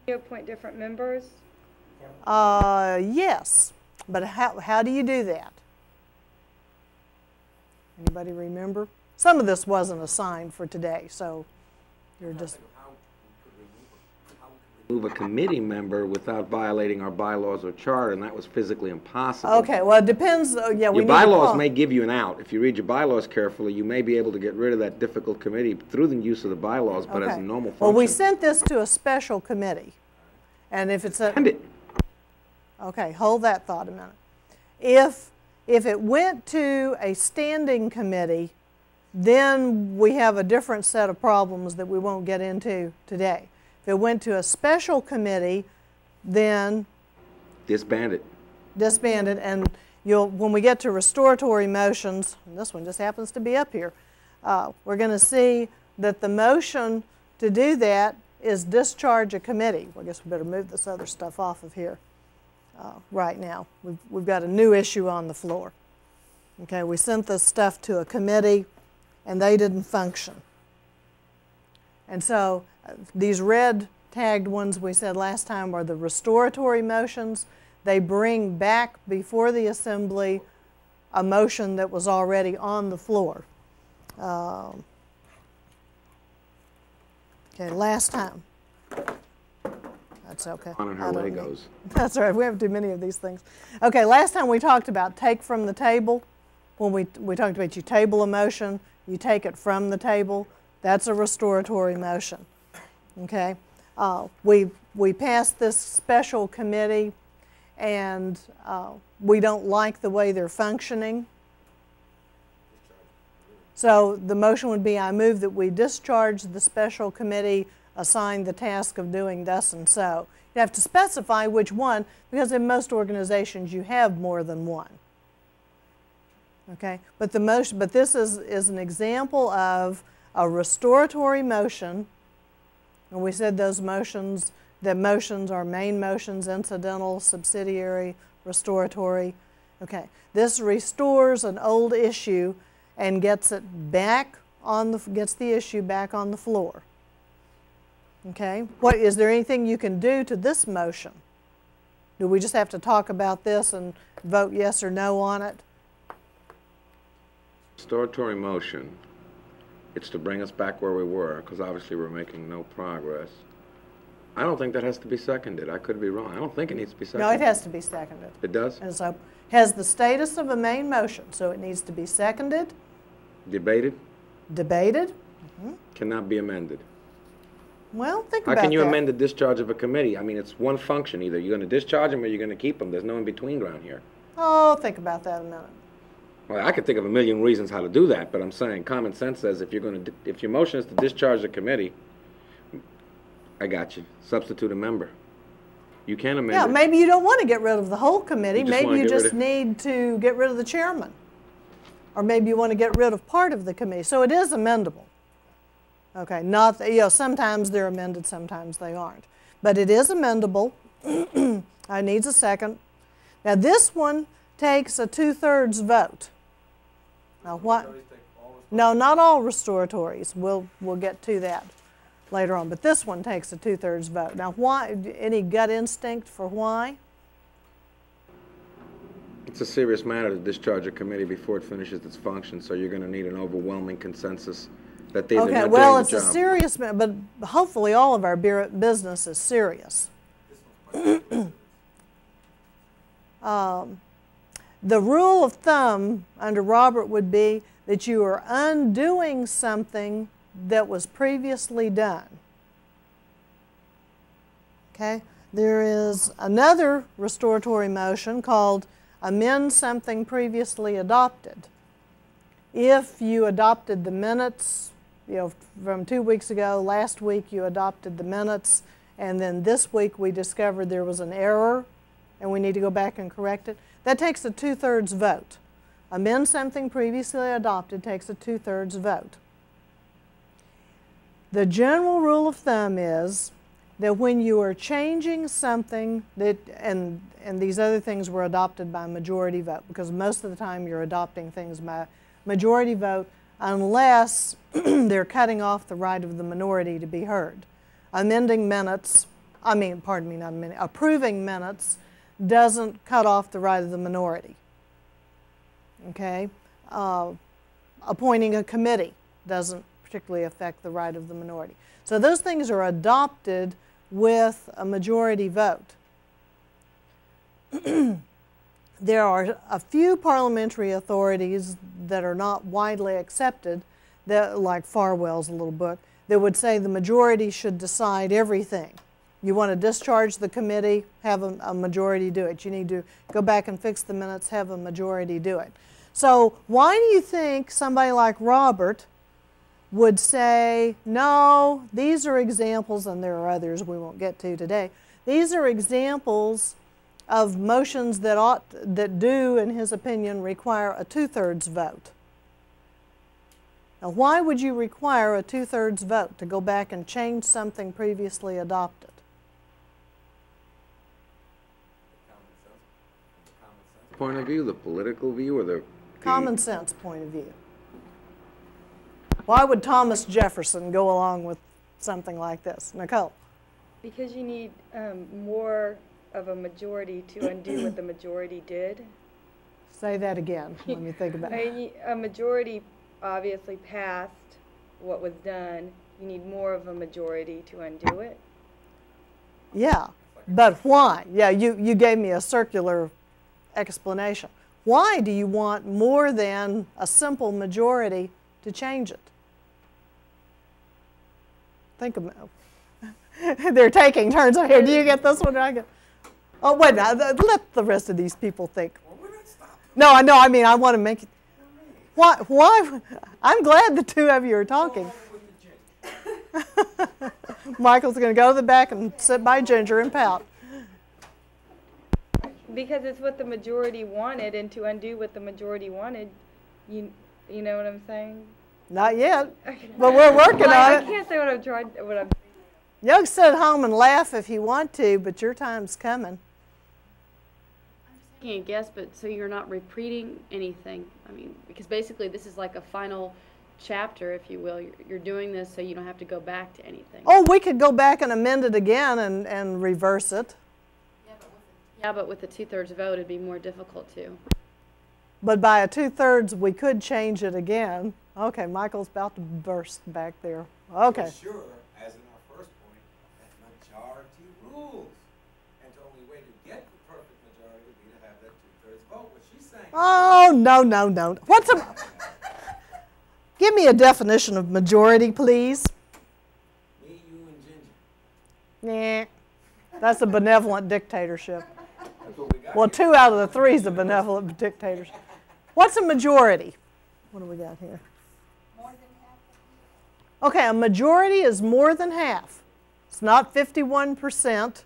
You appoint different members? Yes, but how do you do that? Anybody remember? Some of this wasn't assigned for today, so you're just... Move a committee member without violating our bylaws or charter, and that was physically impossible. Okay, well, it depends. Yeah, we Your need to bylaws call. may give you an out. If you read your bylaws carefully, you may be able to get rid of that difficult committee through the use of the bylaws, but as a normal function. Well, we sent this to a special committee, and if it's a... Send it. Okay, hold that thought a minute. If it went to a standing committee, then we have a different set of problems that we won't get into today. If it went to a special committee, then Disband it. disband it, and when we get to restoratory motions, and this one just happens to be up here, we're going to see that the motion to do that is discharge a committee. Well, I guess we better move this other stuff off of here right now. We've got a new issue on the floor. Okay, we sent this stuff to a committee, and they didn't function. And so these red tagged ones we said last time are the restoratory motions. They bring back before the assembly a motion that was already on the floor. Okay, last time. That's okay. On in her I don't Legos. need- That's all right. We have too many of these things. Okay, last time we talked about take from the table. When we talked about you table a motion, you take it from the table. That's a restoratory motion. Okay, we passed this special committee, and we don't like the way they're functioning. So the motion would be, I move that we discharge the special committee assigned the task of doing thus and so. You have to specify which one, because in most organizations you have more than one. Okay, but this is an example of a restoratory motion, and we said those motions, the motions are main motions, incidental, subsidiary, restoratory. Okay, this restores an old issue and gets it back on gets the issue back on the floor. Okay, is there anything you can do to this motion? Do we just have to talk about this and vote yes or no on it? Restoratory motion. It's to bring us back where we were, because obviously we're making no progress. I don't think that has to be seconded. I could be wrong. I don't think it needs to be No, seconded. it has to be seconded. It does? And so has the status of a main motion, so it needs to be seconded, Debated? debated. Cannot be amended. Well, think How about can you that. amend the discharge of a committee? I mean, it's one function. Either you're going to discharge them or you're going to keep them. There's no in-between ground here. Oh, think about that a minute. Well, I could think of a million reasons how to do that, but I'm saying common sense says if your motion is to discharge the committee, I got you. Substitute a member. You can amend Yeah, it. maybe you don't want to get rid of the whole committee. You just Maybe wanna you get rid just of- need to get rid of the chairman. Or maybe you want to get rid of part of the committee. So it is amendable. Okay, not, sometimes they're amended, sometimes they aren't. But it is amendable. It needs a second. Now this one takes a 2/3 vote. Now what? No, not all restoratories. We'll get to that later on. But this one takes a 2/3 vote. Now why? Any gut instinct for why? It's a serious matter to discharge a committee before it finishes its function, so you're going to need an overwhelming consensus that they're Okay, not well, doing it's the a job. serious, but hopefully all of our business is serious. The rule of thumb under Robert would be that you are undoing something that was previously done. Okay? There is another restoratory motion called amend something previously adopted. If you adopted the minutes, from 2 weeks ago, last week you adopted the minutes, and then this week we discovered there was an error and we need to go back and correct it, that takes a 2/3 vote. Amend something previously adopted takes a 2/3 vote. The general rule of thumb is that when you are changing something that, and these other things were adopted by majority vote, because most of the time you're adopting things by majority vote unless they're cutting off the right of the minority to be heard. Amending minutes, approving minutes doesn't cut off the right of the minority. Okay? Appointing a committee doesn't particularly affect the right of the minority. So those things are adopted with a majority vote. There are a few parliamentary authorities that are not widely accepted, that, like Farwell's little book, that would say the majority should decide everything. You want to discharge the committee, have a majority do it. You need to go back and fix the minutes, have a majority do it. So why do you think somebody like Robert would say, no, these are examples, and there are others we won't get to today, these are examples of motions that do, in his opinion, require a 2/3 vote. Now, why would you require a 2/3 vote to go back and change something previously adopted? Point of view, the political view, or the Common sense point of view. Why would Thomas Jefferson go along with something like this? Nicole? Because you need more of a majority to undo what the majority did. Say that again. Let me think about it. A majority obviously passed what was done. You need more of a majority to undo it. Yeah, but why? Yeah, you gave me a circular explanation. Why do you want more than a simple majority to change it? Think about it. They're taking turns over here. Do you get this one? I get. Oh, wait, now, let the rest of these people think. No, I know. I mean, I want to make it. Why? I'm glad the two of you are talking. Michael's going to go to the back and sit by Ginger and pout. Because it's what the majority wanted, and to undo what the majority wanted, you know what I'm saying? Not yet, but we're working on I it. can't say what I'm trying. You can sit at home and laugh if you want to, but your time's coming. Taking a guess, but so you're not repeating anything. I mean, because basically this is like a final chapter, if you will. You're doing this so you don't have to go back to anything. Oh, we could go back and amend it again and reverse it. Yeah, but with the 2/3 vote, it'd be more difficult to. But by a 2/3, we could change it again. Okay, Michael's about to burst back there. Okay. For sure, as in our first point, that only way to get the perfect majority would be to have that 2/3 vote. What she's saying. Oh, no, no, no. What's a... Give me a definition of majority, please. Me, you, and Ginger. Nah. That's a benevolent dictatorship. That's what we got. Well, 2 out of the 3 is a benevolent dictatorship. What's a majority? What do we got here? More than half. Okay, a majority is more than half. It's not 51%.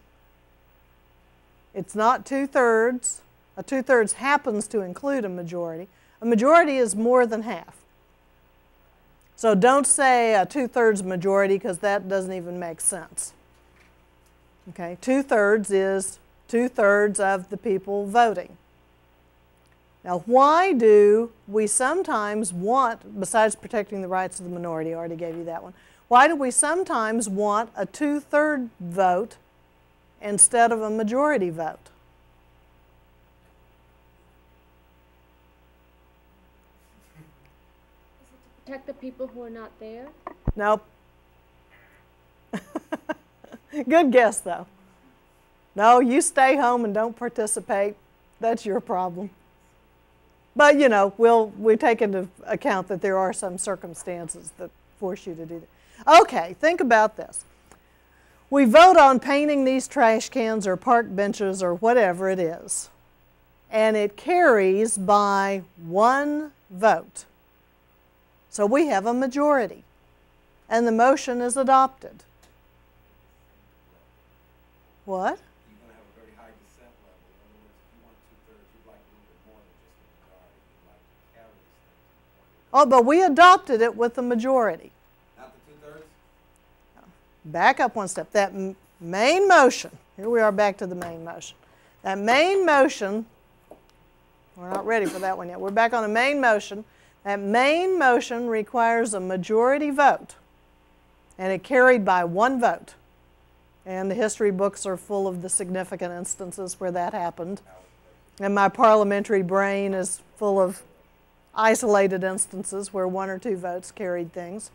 It's not 2/3. A 2/3 happens to include a majority. A majority is more than half. So don't say a 2/3 majority because that doesn't even make sense. Okay, 2/3 is 2/3 of the people voting. Now, why do we sometimes want, besides protecting the rights of the minority, I already gave you that one, why do we sometimes want a 2/3 vote instead of a majority vote? Protect the people who are not there. Nope. Good guess, though. No, you stay home and don't participate. That's your problem. But, you know, we take into account that there are some circumstances that force you to do that. Okay, think about this. We vote on painting these trash cans or park benches or whatever it is, and it carries by 1 vote. So we have a majority, and the motion is adopted. What? You're going to have a very high dissent level. In other words, if you want 2/3, you'd like a little bit more than just a majority. You'd like to carry this thing to the point. Oh, but we adopted it with a majority. Not the 2/3? Back up one step. That main motion, here we are back to the main motion. That main motion, we're not ready for that one yet. We're back on the main motion. That main motion requires a majority vote, and it carried by 1 vote. And the history books are full of the significant instances where that happened. And my parliamentary brain is full of isolated instances where 1 or 2 votes carried things.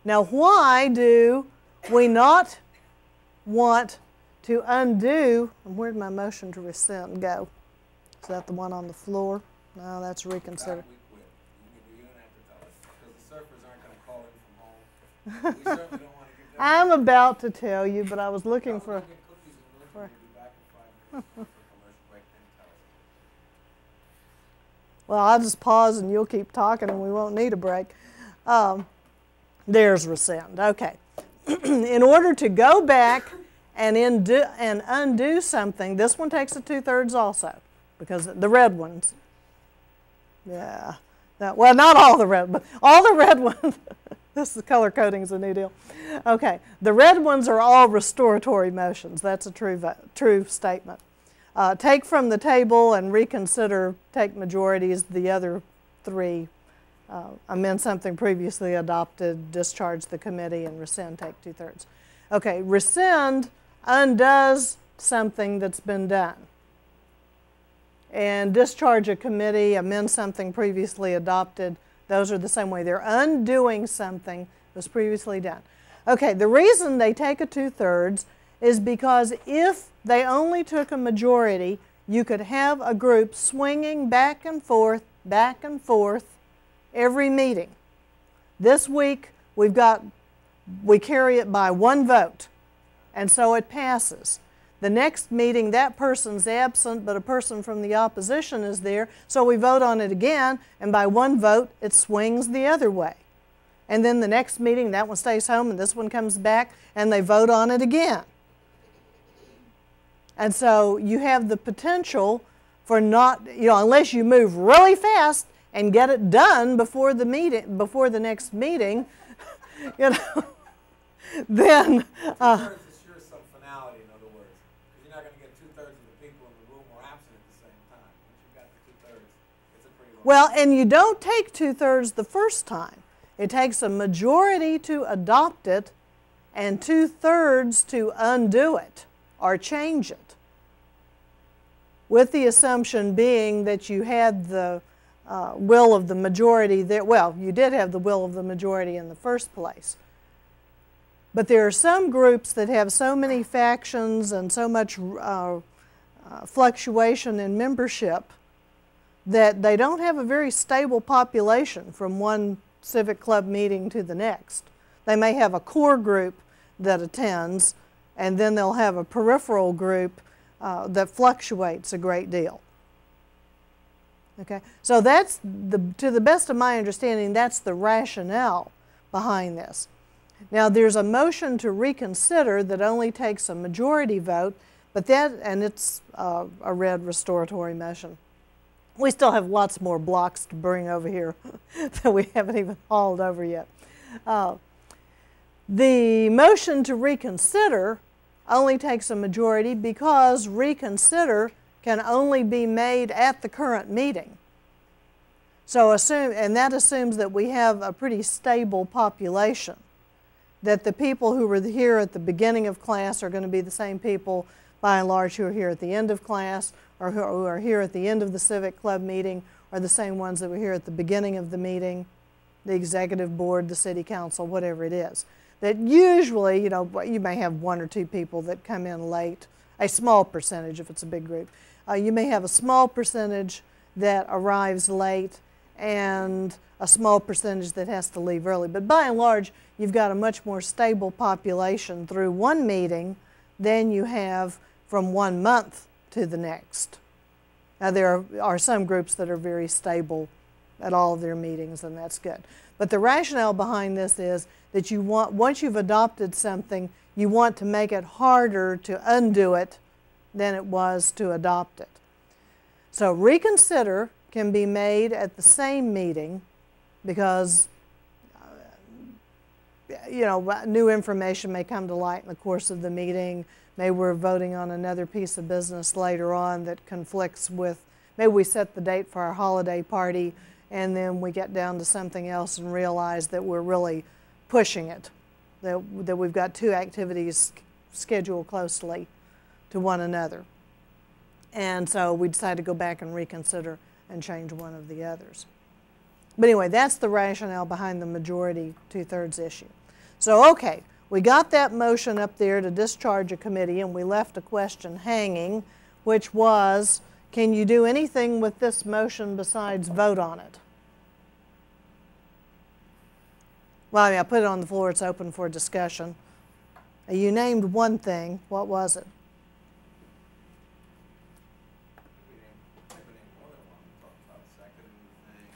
Now, why do we not want to undo, and where'd my motion to rescind go? Is that the one on the floor? No, that's reconsider. We quit. You don't have to tell us. Because the surfers aren't going to call in from home. We certainly don't want to give them... I'm about to tell you, but I was looking for... Get cookies and we'll be back in 5 minutes for a commercial break, then tell us. Well, I'll just pause and you'll keep talking and we won't need a break. There's rescind. Okay. In order to go back and undo something, this one takes a 2/3 also, because the red ones. Yeah. Well, not all the red, but all the red ones. This is color coding is a new deal. Okay. The red ones are all restoratory motions. That's a true statement. Take from the table and reconsider, take majorities. The other 3, amend something previously adopted, discharge the committee, and rescind, take 2/3. Okay, rescind undoes something that's been done. And discharge a committee, amend something previously adopted, those are the same way. They're undoing something that was previously done. Okay, the reason they take a 2/3 is because if they only took a majority, you could have a group swinging back and forth every meeting. This week, we carry it by 1 vote, and so it passes. The next meeting, that person's absent, but a person from the opposition is there, so we vote on it again, and by 1 vote, it swings the other way. And then the next meeting, that one stays home, and this one comes back, and they vote on it again. And so you have the potential for not, unless you move really fast and get it done before the meeting, before the next meeting, then. Two-thirds assures some finality, in other words, because you're not going to get 2/3 of the people in the room or absent at the same time. Once you've got the 2/3, it's a pretty long. Well, and you don't take 2/3 the first time. It takes a majority to adopt it and 2/3 to undo it or change it, with the assumption being that you had the will of the majority there. Well, you did have the will of the majority in the first place. But there are some groups that have so many factions and so much fluctuation in membership, that they don't have a very stable population from one civic club meeting to the next. They may have a core group that attends, and then they'll have a peripheral group that fluctuates a great deal. Okay, so that's to the best of my understanding, that's the rationale behind this. Now, there's a motion to reconsider that only takes a majority vote, but and it's a red restoratory motion. We still have lots more blocks to bring over here that we haven't even hauled over yet. The motion to reconsider only takes a majority because reconsider can only be made at the current meeting. So and that assumes that we have a pretty stable population, that the people who were here at the beginning of class are going to be the same people by and large who are here at the end of class, or who are here at the end of the civic club meeting, are the same ones that were here at the beginning of the meeting, the executive board, the city council, whatever it is. That usually, you know, you may have one or two people that come in late, a small percentage if it's a big group. You may have a small percentage that arrives late and a small percentage that has to leave early. But by and large, you've got a much more stable population through one meeting than you have from 1 month to the next. Now, there are some groups that are very stable at all of their meetings, and that's good. But the rationale behind this is that you want, once you've adopted something, you want to make it harder to undo it than it was to adopt it. So reconsider can be made at the same meeting because you know, new information may come to light in the course of the meeting. Maybe we're voting on another piece of business later on that conflicts with, maybe we set the date for our holiday party and then we get down to something else and realize that we're really pushing it, that we've got two activities scheduled closely to one another. And so we decide to go back and reconsider and change one of the others. But anyway, that's the rationale behind the majority 2/3 issue. So, okay, we got that motion up there to discharge a committee, and we left a question hanging, which was, can you do anything with this motion besides vote on it? Well, I mean, I put it on the floor. It's open for discussion. You named one thing. What was it?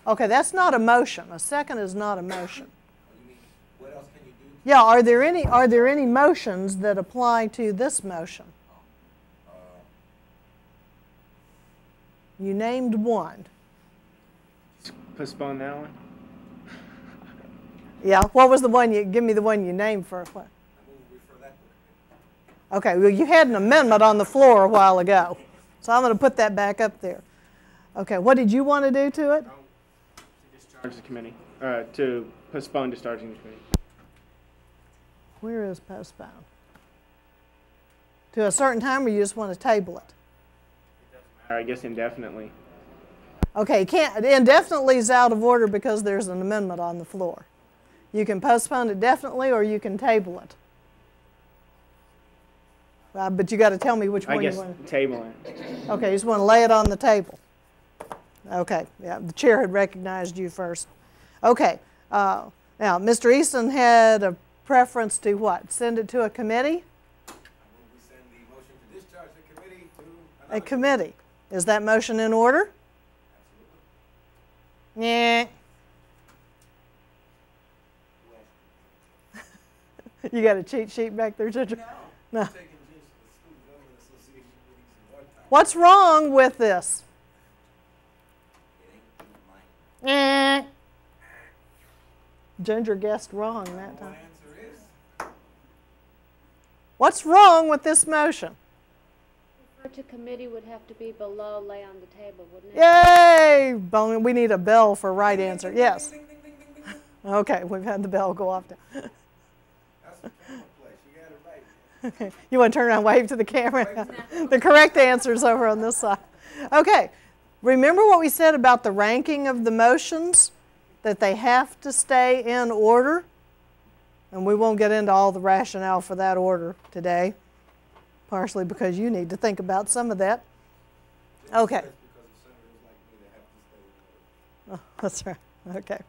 Okay, that's not a motion. A second is not a motion. What else can you do? Yeah, are there any motions that apply to this motion? You named one. Postpone that one? Yeah, what was the one you, give me the one you named first. What? Okay, well, you had an amendment on the floor a while ago, so I'm going to put that back up there. Okay, what did you want to do to it? Discharge the committee, to postpone discharging the committee. Where is postpone? To a certain time, or you just want to table it? I guess indefinitely. Okay, indefinitely is out of order because there's an amendment on the floor. You can postpone it definitely, or you can table it. But you got to tell me which one you want. I guess table it. Okay, you just want to lay it on the table. Okay, yeah, the chair had recognized you first. Okay, now Mr. Easton had a preference to what? Send it to a committee? We send the motion to discharge the committee to A committee. Is that motion in order? Yeah. You got a cheat sheet back there, Ginger? No. What's wrong with this? Ginger guessed wrong that time. What's wrong with this motion? Refer to committee would have to be below lay on the table, wouldn't it? Yay! We need a bell for right answer. Yes. Okay, we've had the bell go off now. Okay. You want to turn around and wave to the camera? The correct answer is over on this side. Okay. Remember what we said about the ranking of the motions? That they have to stay in order? And we won't get into all the rationale for that order today, partially because you need to think about some of that. Okay. Oh, that's right. Okay.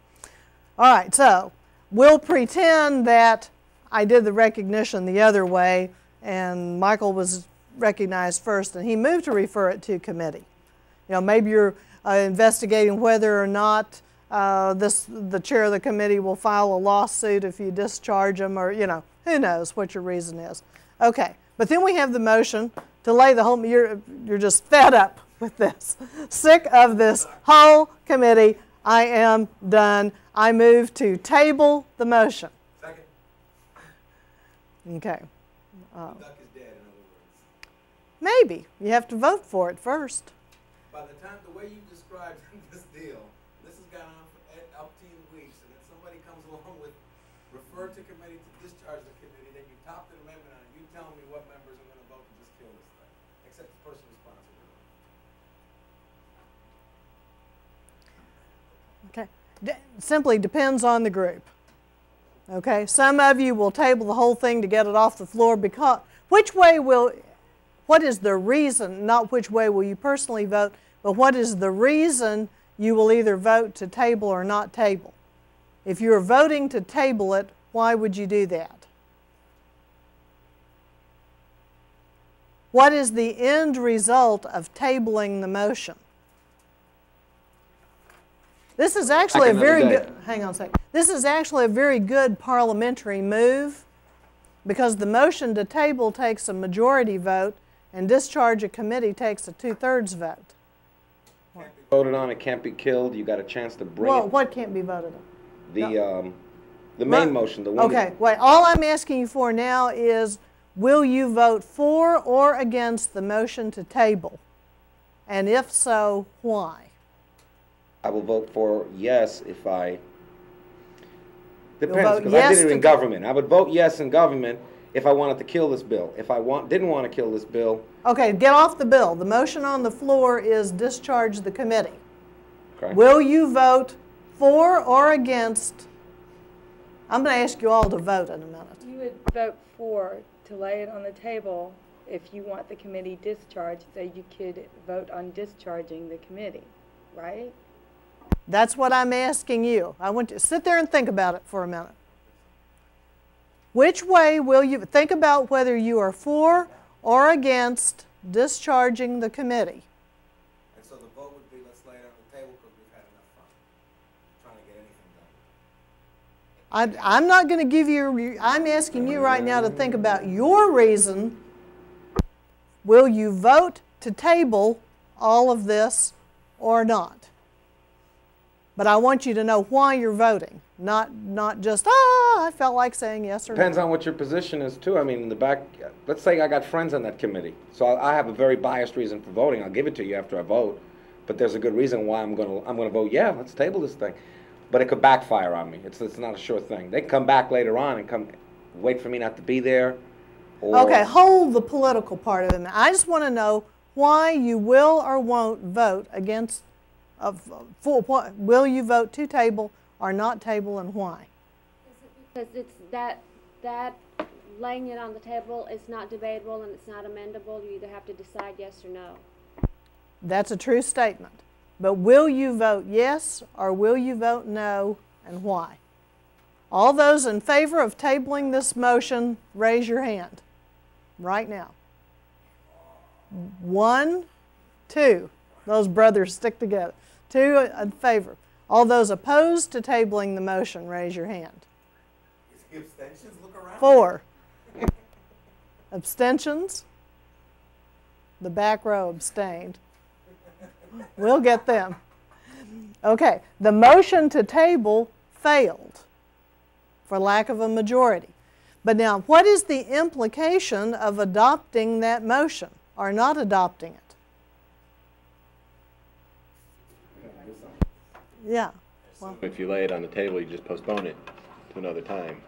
All right, so we'll pretend that I did the recognition the other way and Michael was recognized first and he moved to refer it to committee. You know, maybe you're investigating whether or not the chair of the committee will file a lawsuit if you discharge him, or, you know, who knows what your reason is. Okay, but then we have the motion to lay the whole, you're just fed up with this. Sick of this whole committee. I am done. I move to table the motion. Second. Okay. The duck is dead, in other words. Maybe. You have to vote for it first. By the time, the way you described this deal, this has gone on for up to weeks, and then somebody comes along with refer to committee to discharge the committee, then you top the amendment on it, you tell me what members are going to vote to just kill this thing, except the person responsible. Okay. Simply depends on the group. Okay. Some of you will table the whole thing to get it off the floor because what is the reason, not which way will you personally vote, but what is the reason you will either vote to table or not table? If you're voting to table it, why would you do that? What is the end result of tabling the motion? This is actually a very good, hang on a second. This is actually a very good parliamentary move because the motion to table takes a majority vote and discharge a committee takes a 2/3 vote. Can't be voted on, it can't be killed, you got a chance to bring Well, it. what can't be voted on? The main motion, the one Okay, wait, all I'm asking you for now is will you vote for or against the motion to table? And if so, why? I will vote for yes if I, You'll depends, vote because yes I did it to in government. I would vote yes in government if I wanted to kill this bill. If I didn't want to kill this bill. Okay, get off the bill. The motion on the floor is discharge the committee. Okay. Will you vote for or against? I'm going to ask you all to vote in a minute. You would vote for to lay it on the table if you want the committee discharged, so you could vote on discharging the committee, right? That's what I'm asking you. I want you to sit there and think about it for a minute. Which way will you think about whether you are for or against discharging the committee? And so the vote would be let's lay it on the table because we've had enough fun trying to get anything done. I'm not going to give you, I'm asking you right now to think about your reason. Will you vote to table all of this or not? But I want you to know why you're voting, not just, I felt like saying yes or no. Depends on what your position is too. I mean, in the back, let's say I got friends on that committee. So I have a very biased reason for voting. I'll give it to you after I vote. But there's a good reason why I'm gonna vote, yeah, let's table this thing. But it could backfire on me. It's not a sure thing. They can come back later on and wait for me not to be there. Or Okay, hold the political part of it. I just want to know why you will or won't vote against, will you vote to table or not table and why? Because it's that laying it on the table is not debatable and it's not amendable. You either have to decide yes or no. That's a true statement. But will you vote yes or will you vote no and why? All those in favor of tabling this motion, raise your hand right now. 1, 2. Those brothers stick together. 2 in favor. All those opposed to tabling the motion, raise your hand. Is the abstentions? Look around. 4. Abstentions? The back row abstained. We'll get them. Okay, the motion to table failed for lack of a majority. But now, what is the implication of adopting that motion or not adopting it? Yeah. Well, If you lay it on the table, you just postpone it to another time.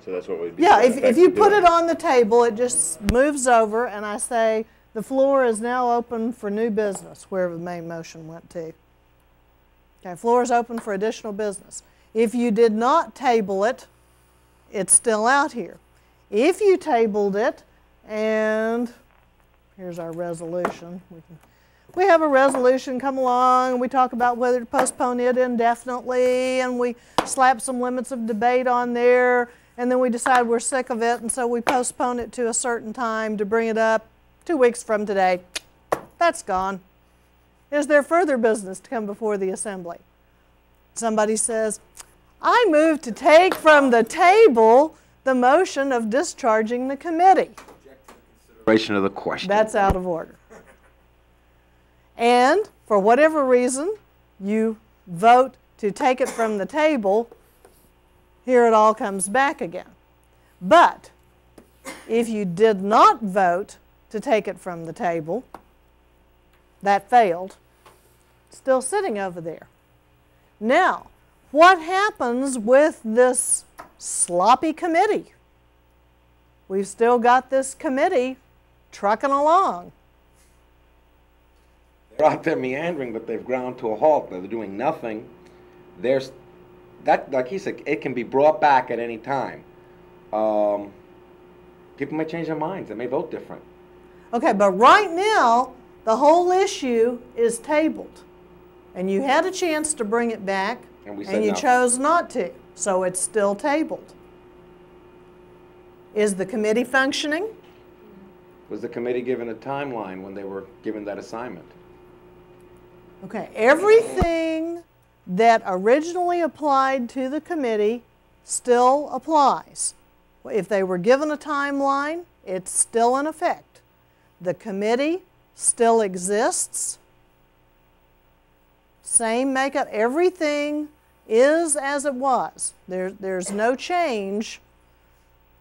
So that's what would be. yeah, if you put it on the table, it just moves over, and I say the floor is now open for new business, wherever the main motion went to. Okay, floor is open for additional business. If you did not table it, it's still out here. If you tabled it, and here's our resolution. we have a resolution come along and we talk about whether to postpone it indefinitely, and we slap some limits of debate on there, and then we decide we're sick of it, and so we postpone it to a certain time to bring it up 2 weeks from today. That's gone. Is there further business to come before the assembly? Somebody says, I move to take from the table the motion of discharging the committee. Consideration of the question. That's out of order. And for whatever reason, you vote to take it from the table, here it all comes back again. But if you did not vote to take it from the table, that failed, still sitting over there. Now, what happens with this sloppy committee? We've still got this committee trucking along. They're out there meandering, but they've ground to a halt. They're doing nothing. There's that, like he said, it can be brought back at any time. People may change their minds. They may vote different. Okay, but right now, the whole issue is tabled. And you had a chance to bring it back, And we said and you no. chose not to. So it's still tabled. Is the committee functioning? Was the committee given a timeline when they were given that assignment? Okay, everything that originally applied to the committee still applies. If they were given a timeline, it's still in effect. The committee still exists. Same makeup, everything is as it was. There's no change,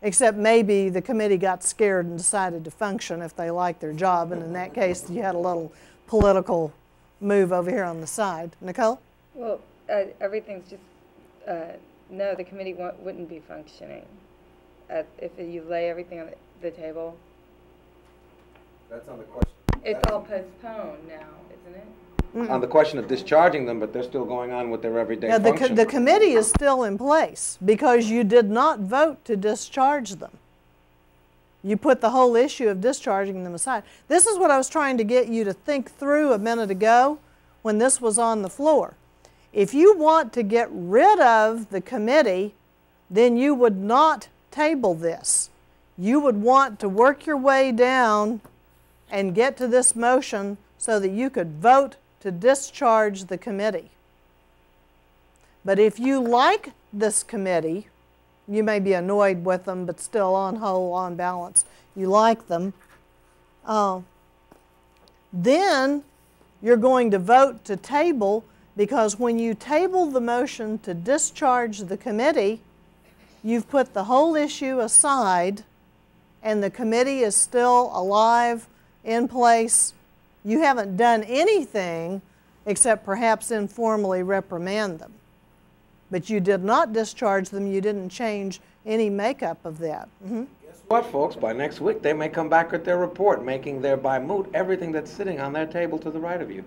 except maybe the committee got scared and decided to function if they liked their job, and in that case you had a little political move over here on the side. Nicole? Well, everything's just, no, the committee wouldn't be functioning if you lay everything on the table. That's on the question. It's all postponed now, isn't it? On the question of discharging them, but they're still going on with their everyday Now, function. the committee is still in place because you did not vote to discharge them. You put the whole issue of discharging them aside. This is what I was trying to get you to think through a minute ago when this was on the floor. If you want to get rid of the committee, then you would not table this. You would want to work your way down and get to this motion so that you could vote to discharge the committee. But if you like this committee, you may be annoyed with them, but still on whole, on balance, you like them, then you're going to vote to table, because when you table the motion to discharge the committee, you've put the whole issue aside and the committee is still alive, in place. You haven't done anything except perhaps informally reprimand them. But you did not discharge them. You didn't change any makeup of that. Guess what, folks? By next week, they may come back with their report, making thereby moot everything that's sitting on their table to the right of you.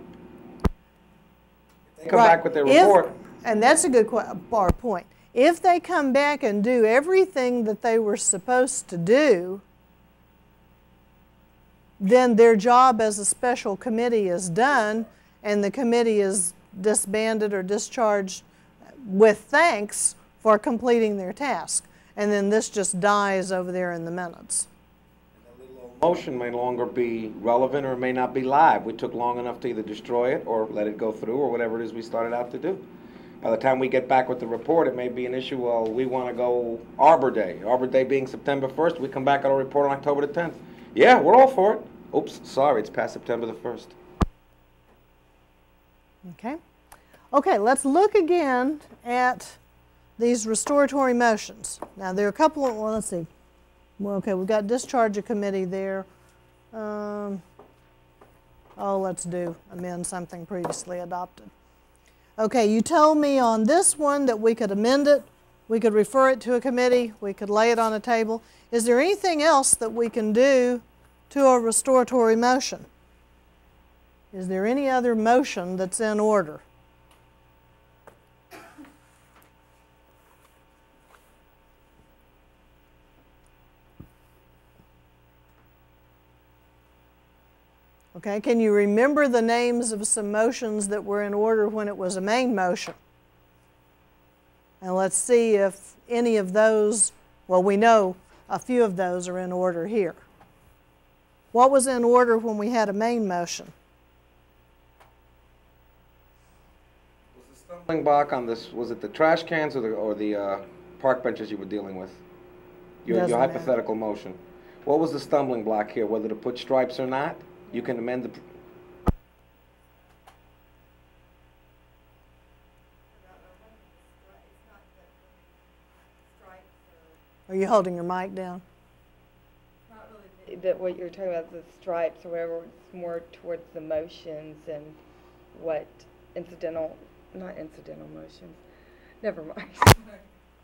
If they come back with their report. And that's a good point. If they come back and do everything that they were supposed to do, then their job as a special committee is done, and the committee is disbanded or discharged with thanks for completing their task. And then this just dies over there in the minutes. Motion may longer be relevant or may not be live. We took long enough to either destroy it or let it go through or whatever it is we started out to do. By the time we get back with the report, it may be an issue, well, we want to go Arbor Day. Arbor Day being September 1st, we come back on a report on October the 10th. Yeah, we're all for it. Oops, sorry, it's past September the 1st. Okay. Okay, let's look again at these restoratory motions. Now, there are a couple of, well, let's see. Well, okay, we've got discharge of committee there. Let's amend something previously adopted. Okay, you told me on this one that we could amend it, we could refer it to a committee, we could lay it on a table. Is there anything else that we can do to a restoratory motion? Is there any other motion that's in order? Okay, can you remember the names of some motions that were in order when it was a main motion? And let's see if any of those, well, we know a few of those are in order here. What was in order when we had a main motion? Was the stumbling block on this, was it the trash cans or the park benches you were dealing with? Your Doesn't matter. hypothetical motion. What was the stumbling block here, whether to put stripes or not? You can amend the... Are you holding your mic down? That what you're talking about, the stripes or whatever, it's more towards the motions and what not incidental motions. Never mind.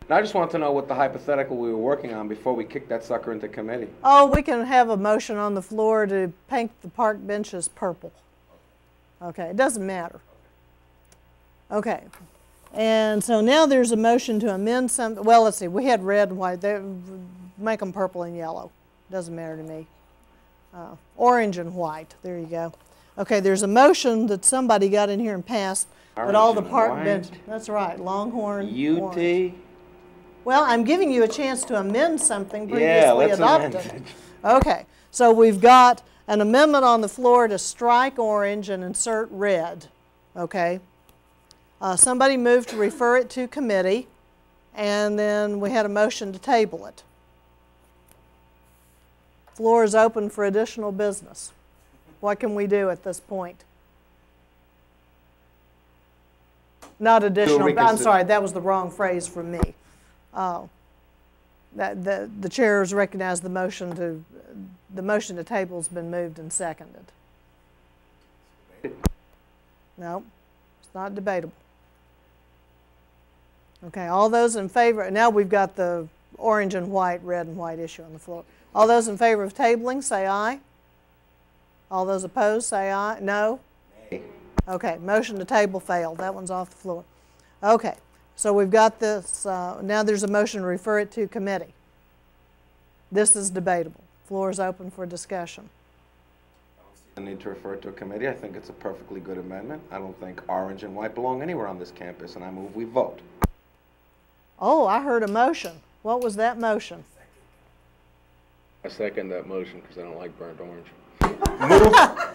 I just want to know what the hypothetical we were working on before we kicked that sucker into committee. Oh, we can have a motion on the floor to paint the park benches purple. Okay, it doesn't matter. Okay, and so now there's a motion to amend something. Well, let's see, we had red and white. Make them purple and yellow. Doesn't matter to me. Orange and white, there you go. Okay, there's a motion that somebody got in here and passed, but all the park benches, that's right, Longhorn, UT? orange. Well, I'm giving you a chance to amend something previously adopted. Amend it. Okay, so we've got an amendment on the floor to strike orange and insert red. Okay, somebody moved to refer it to committee, and then we had a motion to table it. Floor is open for additional business. What can we do at this point? Not additional, I'm sorry, that was the wrong phrase from me. The chair has recognized the motion to table has been moved and seconded. No, it's not debatable. Okay, all those in favor, now we've got the orange and white, red and white issue on the floor. All those in favor of tabling, say aye. All those opposed, say aye. No? Nay. Okay, motion to table failed. That one's off the floor. Okay, so we've got this, now there's a motion to refer it to committee. This is debatable. Floor is open for discussion. I need to refer it to a committee. I think it's a perfectly good amendment. I don't think orange and white belong anywhere on this campus, and I move we vote. Oh, I heard a motion. What was that motion? I second that motion because I don't like burnt orange.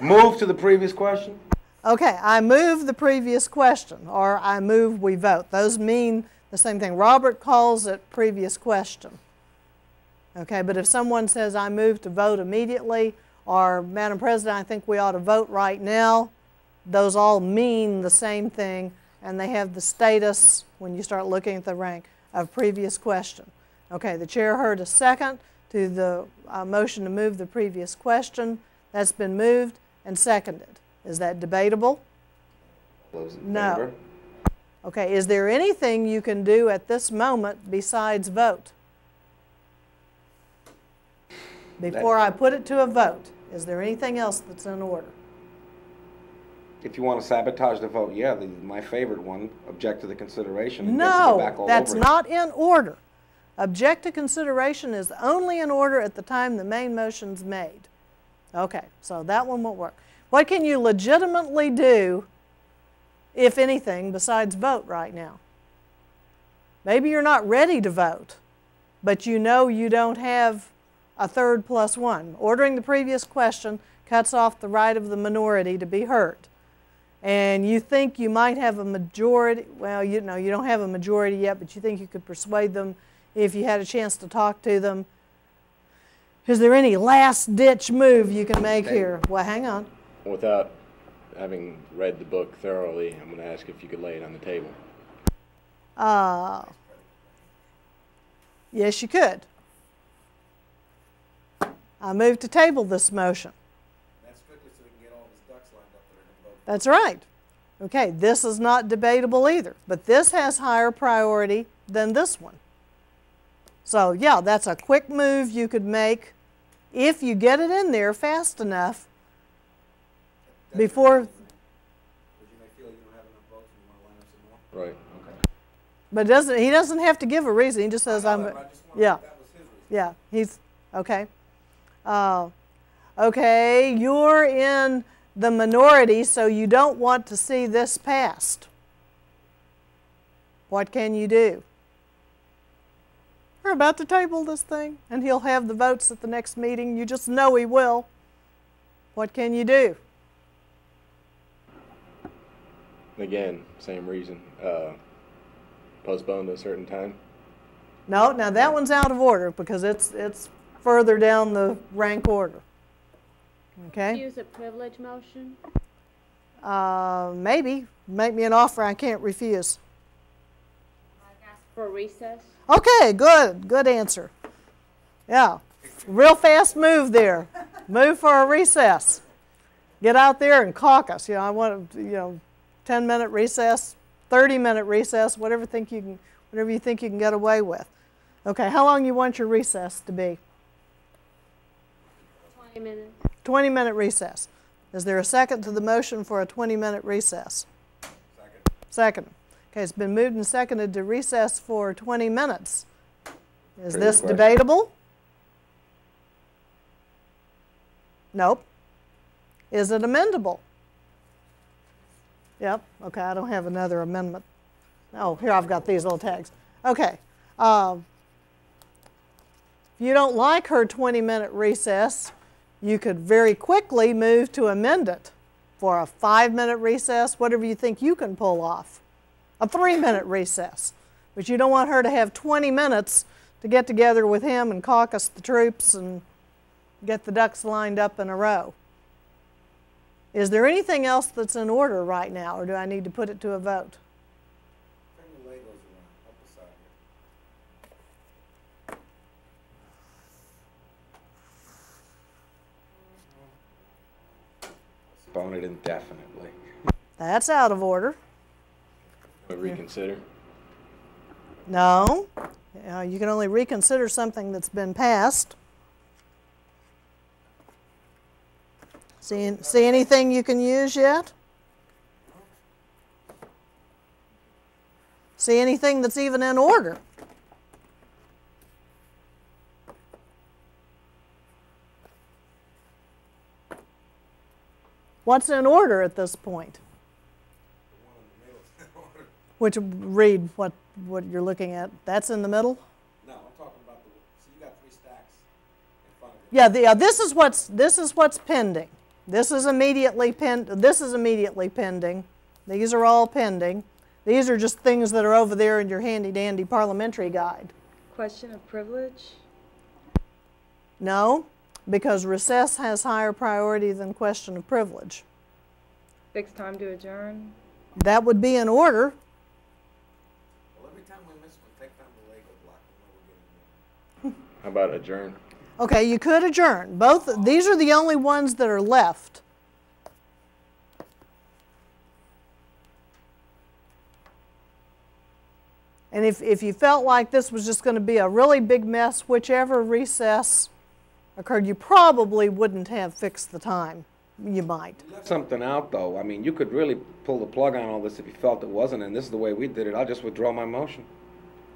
Move to the previous question. Okay, I move the previous question, or I move we vote. Those mean the same thing. Robert calls it previous question. Okay, but if someone says I move to vote immediately, or Madam President, I think we ought to vote right now, those all mean the same thing, and they have the status, when you start looking at the rank, of previous question. Okay, the chair heard a second to the motion to move the previous question. That's been moved and seconded. Is that debatable? Those in No. favor? Okay, is there anything you can do at this moment besides vote? Before I put it to a vote, is there anything else that's in order? If you want to sabotage the vote, yeah, my favorite one, object to the consideration. And gets it back No, all that's over not in order. Object to consideration is only in order at the time the main motion's made. Okay, so that one won't work. What can you legitimately do, if anything, besides vote right now? Maybe you're not ready to vote, but you know you don't have a third plus one. Ordering the previous question cuts off the right of the minority to be heard. And you think you might have a majority, well, you know, you don't have a majority yet, but you think you could persuade them if you had a chance to talk to them. Is there any last-ditch move you can make here? Well, hang on. Without having read the book thoroughly, I'm going to ask if you could lay it on the table. Yes, you could. I move to table this motion. That's strictly so we can get all these ducks lined up that are going to vote. That's right. Okay, this is not debatable either, but this has higher priority than this one. So yeah, that's a quick move you could make if you get it in there fast enough before. Because you may feel you don't have enough votes and you want to line up some more. Right. Okay. But he doesn't have to give a reason. He just says I I'm. know that, but I just wondered Yeah. if that was his reason. Yeah. He's okay. Okay. You're in the minority, so you don't want to see this passed. What can you do? We're about to table this thing, and he'll have the votes at the next meeting. You just know he will. What can you do? Again, same reason. Postpone to a certain time. No, now that one's out of order because it's further down the rank order. Okay? Use a privilege motion. Maybe. Make me an offer I can't refuse. For recess. Okay, good. Good answer. Yeah. Real fast move there. Move for a recess. Get out there and caucus. You know, I want 10-minute recess, 30-minute recess, whatever you think you can get away with. Okay, how long you want your recess to be? 20 minutes. 20-minute recess. Is there a second to the motion for a 20-minute recess? Second. Second. Okay, it's been moved and seconded to recess for 20 minutes. Is Pretty this question. debatable? Nope. Is it amendable? Yep. Okay, I don't have another amendment. Oh, here I've got these little tags. Okay. If you don't like her 20-minute recess, you could very quickly move to amend it for a 5-minute recess, whatever you think you can pull off. A 3-minute recess. But you don't want her to have 20 minutes to get together with him and caucus the troops and get the ducks lined up in a row. Is there anything else that's in order right now, or do I need to put it to a vote? Bring the Legos around. Help us out here. Postpone it indefinitely. That's out of order. Reconsider. No. You can only reconsider something that's been passed. See anything you can use yet? See anything that's even in order? What's in order at this point? Which, read what you're looking at. That's in the middle? No, I'm talking about so you got 3 stacks in front of you. Yeah, this is what's pending. This is immediately pending. These are all pending. These are just things that are over there in your handy dandy parliamentary guide. Question of privilege? No, because recess has higher priority than question of privilege. Fixed time to adjourn? That would be in order. Well, every time we miss one, take down the Lego block. We know we're getting there. How about adjourn? Okay, you could adjourn. These are the only ones that are left. And if you felt like this was just going to be a really big mess, whichever recess occurred, you probably wouldn't have fixed the time. You might. You left something out, though. I mean, you could really pull the plug on all this if you felt it wasn't, and this is the way we did it. I'll just withdraw my motion.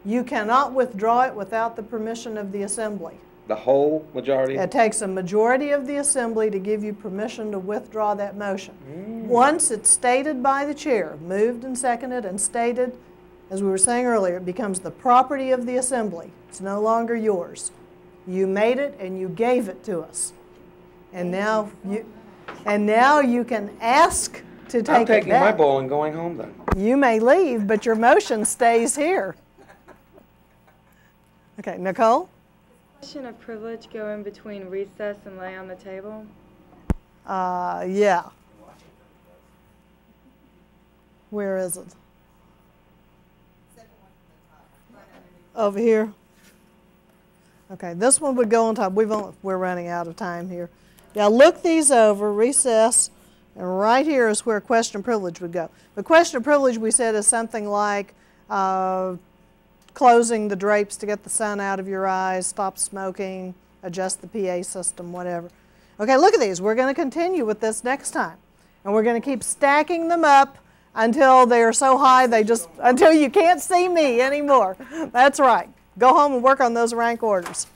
You cannot withdraw it without the permission of the Assembly. The whole majority? It takes a majority of the Assembly to give you permission to withdraw that motion. Once it's stated by the chair, moved and seconded and stated, as we were saying earlier, it becomes the property of the Assembly. It's no longer yours. You made it and you gave it to us. And now you can ask to take it back. I'm taking my ball and going home then. You may leave, but your motion stays here. Okay, Nicole? Question of privilege go in between recess and lay on the table? Yeah. Where is it? Over here? Okay, this one would go on top. We're running out of time here. Yeah, look these over, recess, and right here is where question of privilege would go. The question of privilege, we said, is something like closing the drapes to get the sun out of your eyes, stop smoking, adjust the PA system, whatever. Okay, look at these. We're going to continue with this next time. And we're going to keep stacking them up until they are so high until you can't see me anymore. That's right. Go home and work on those rank orders.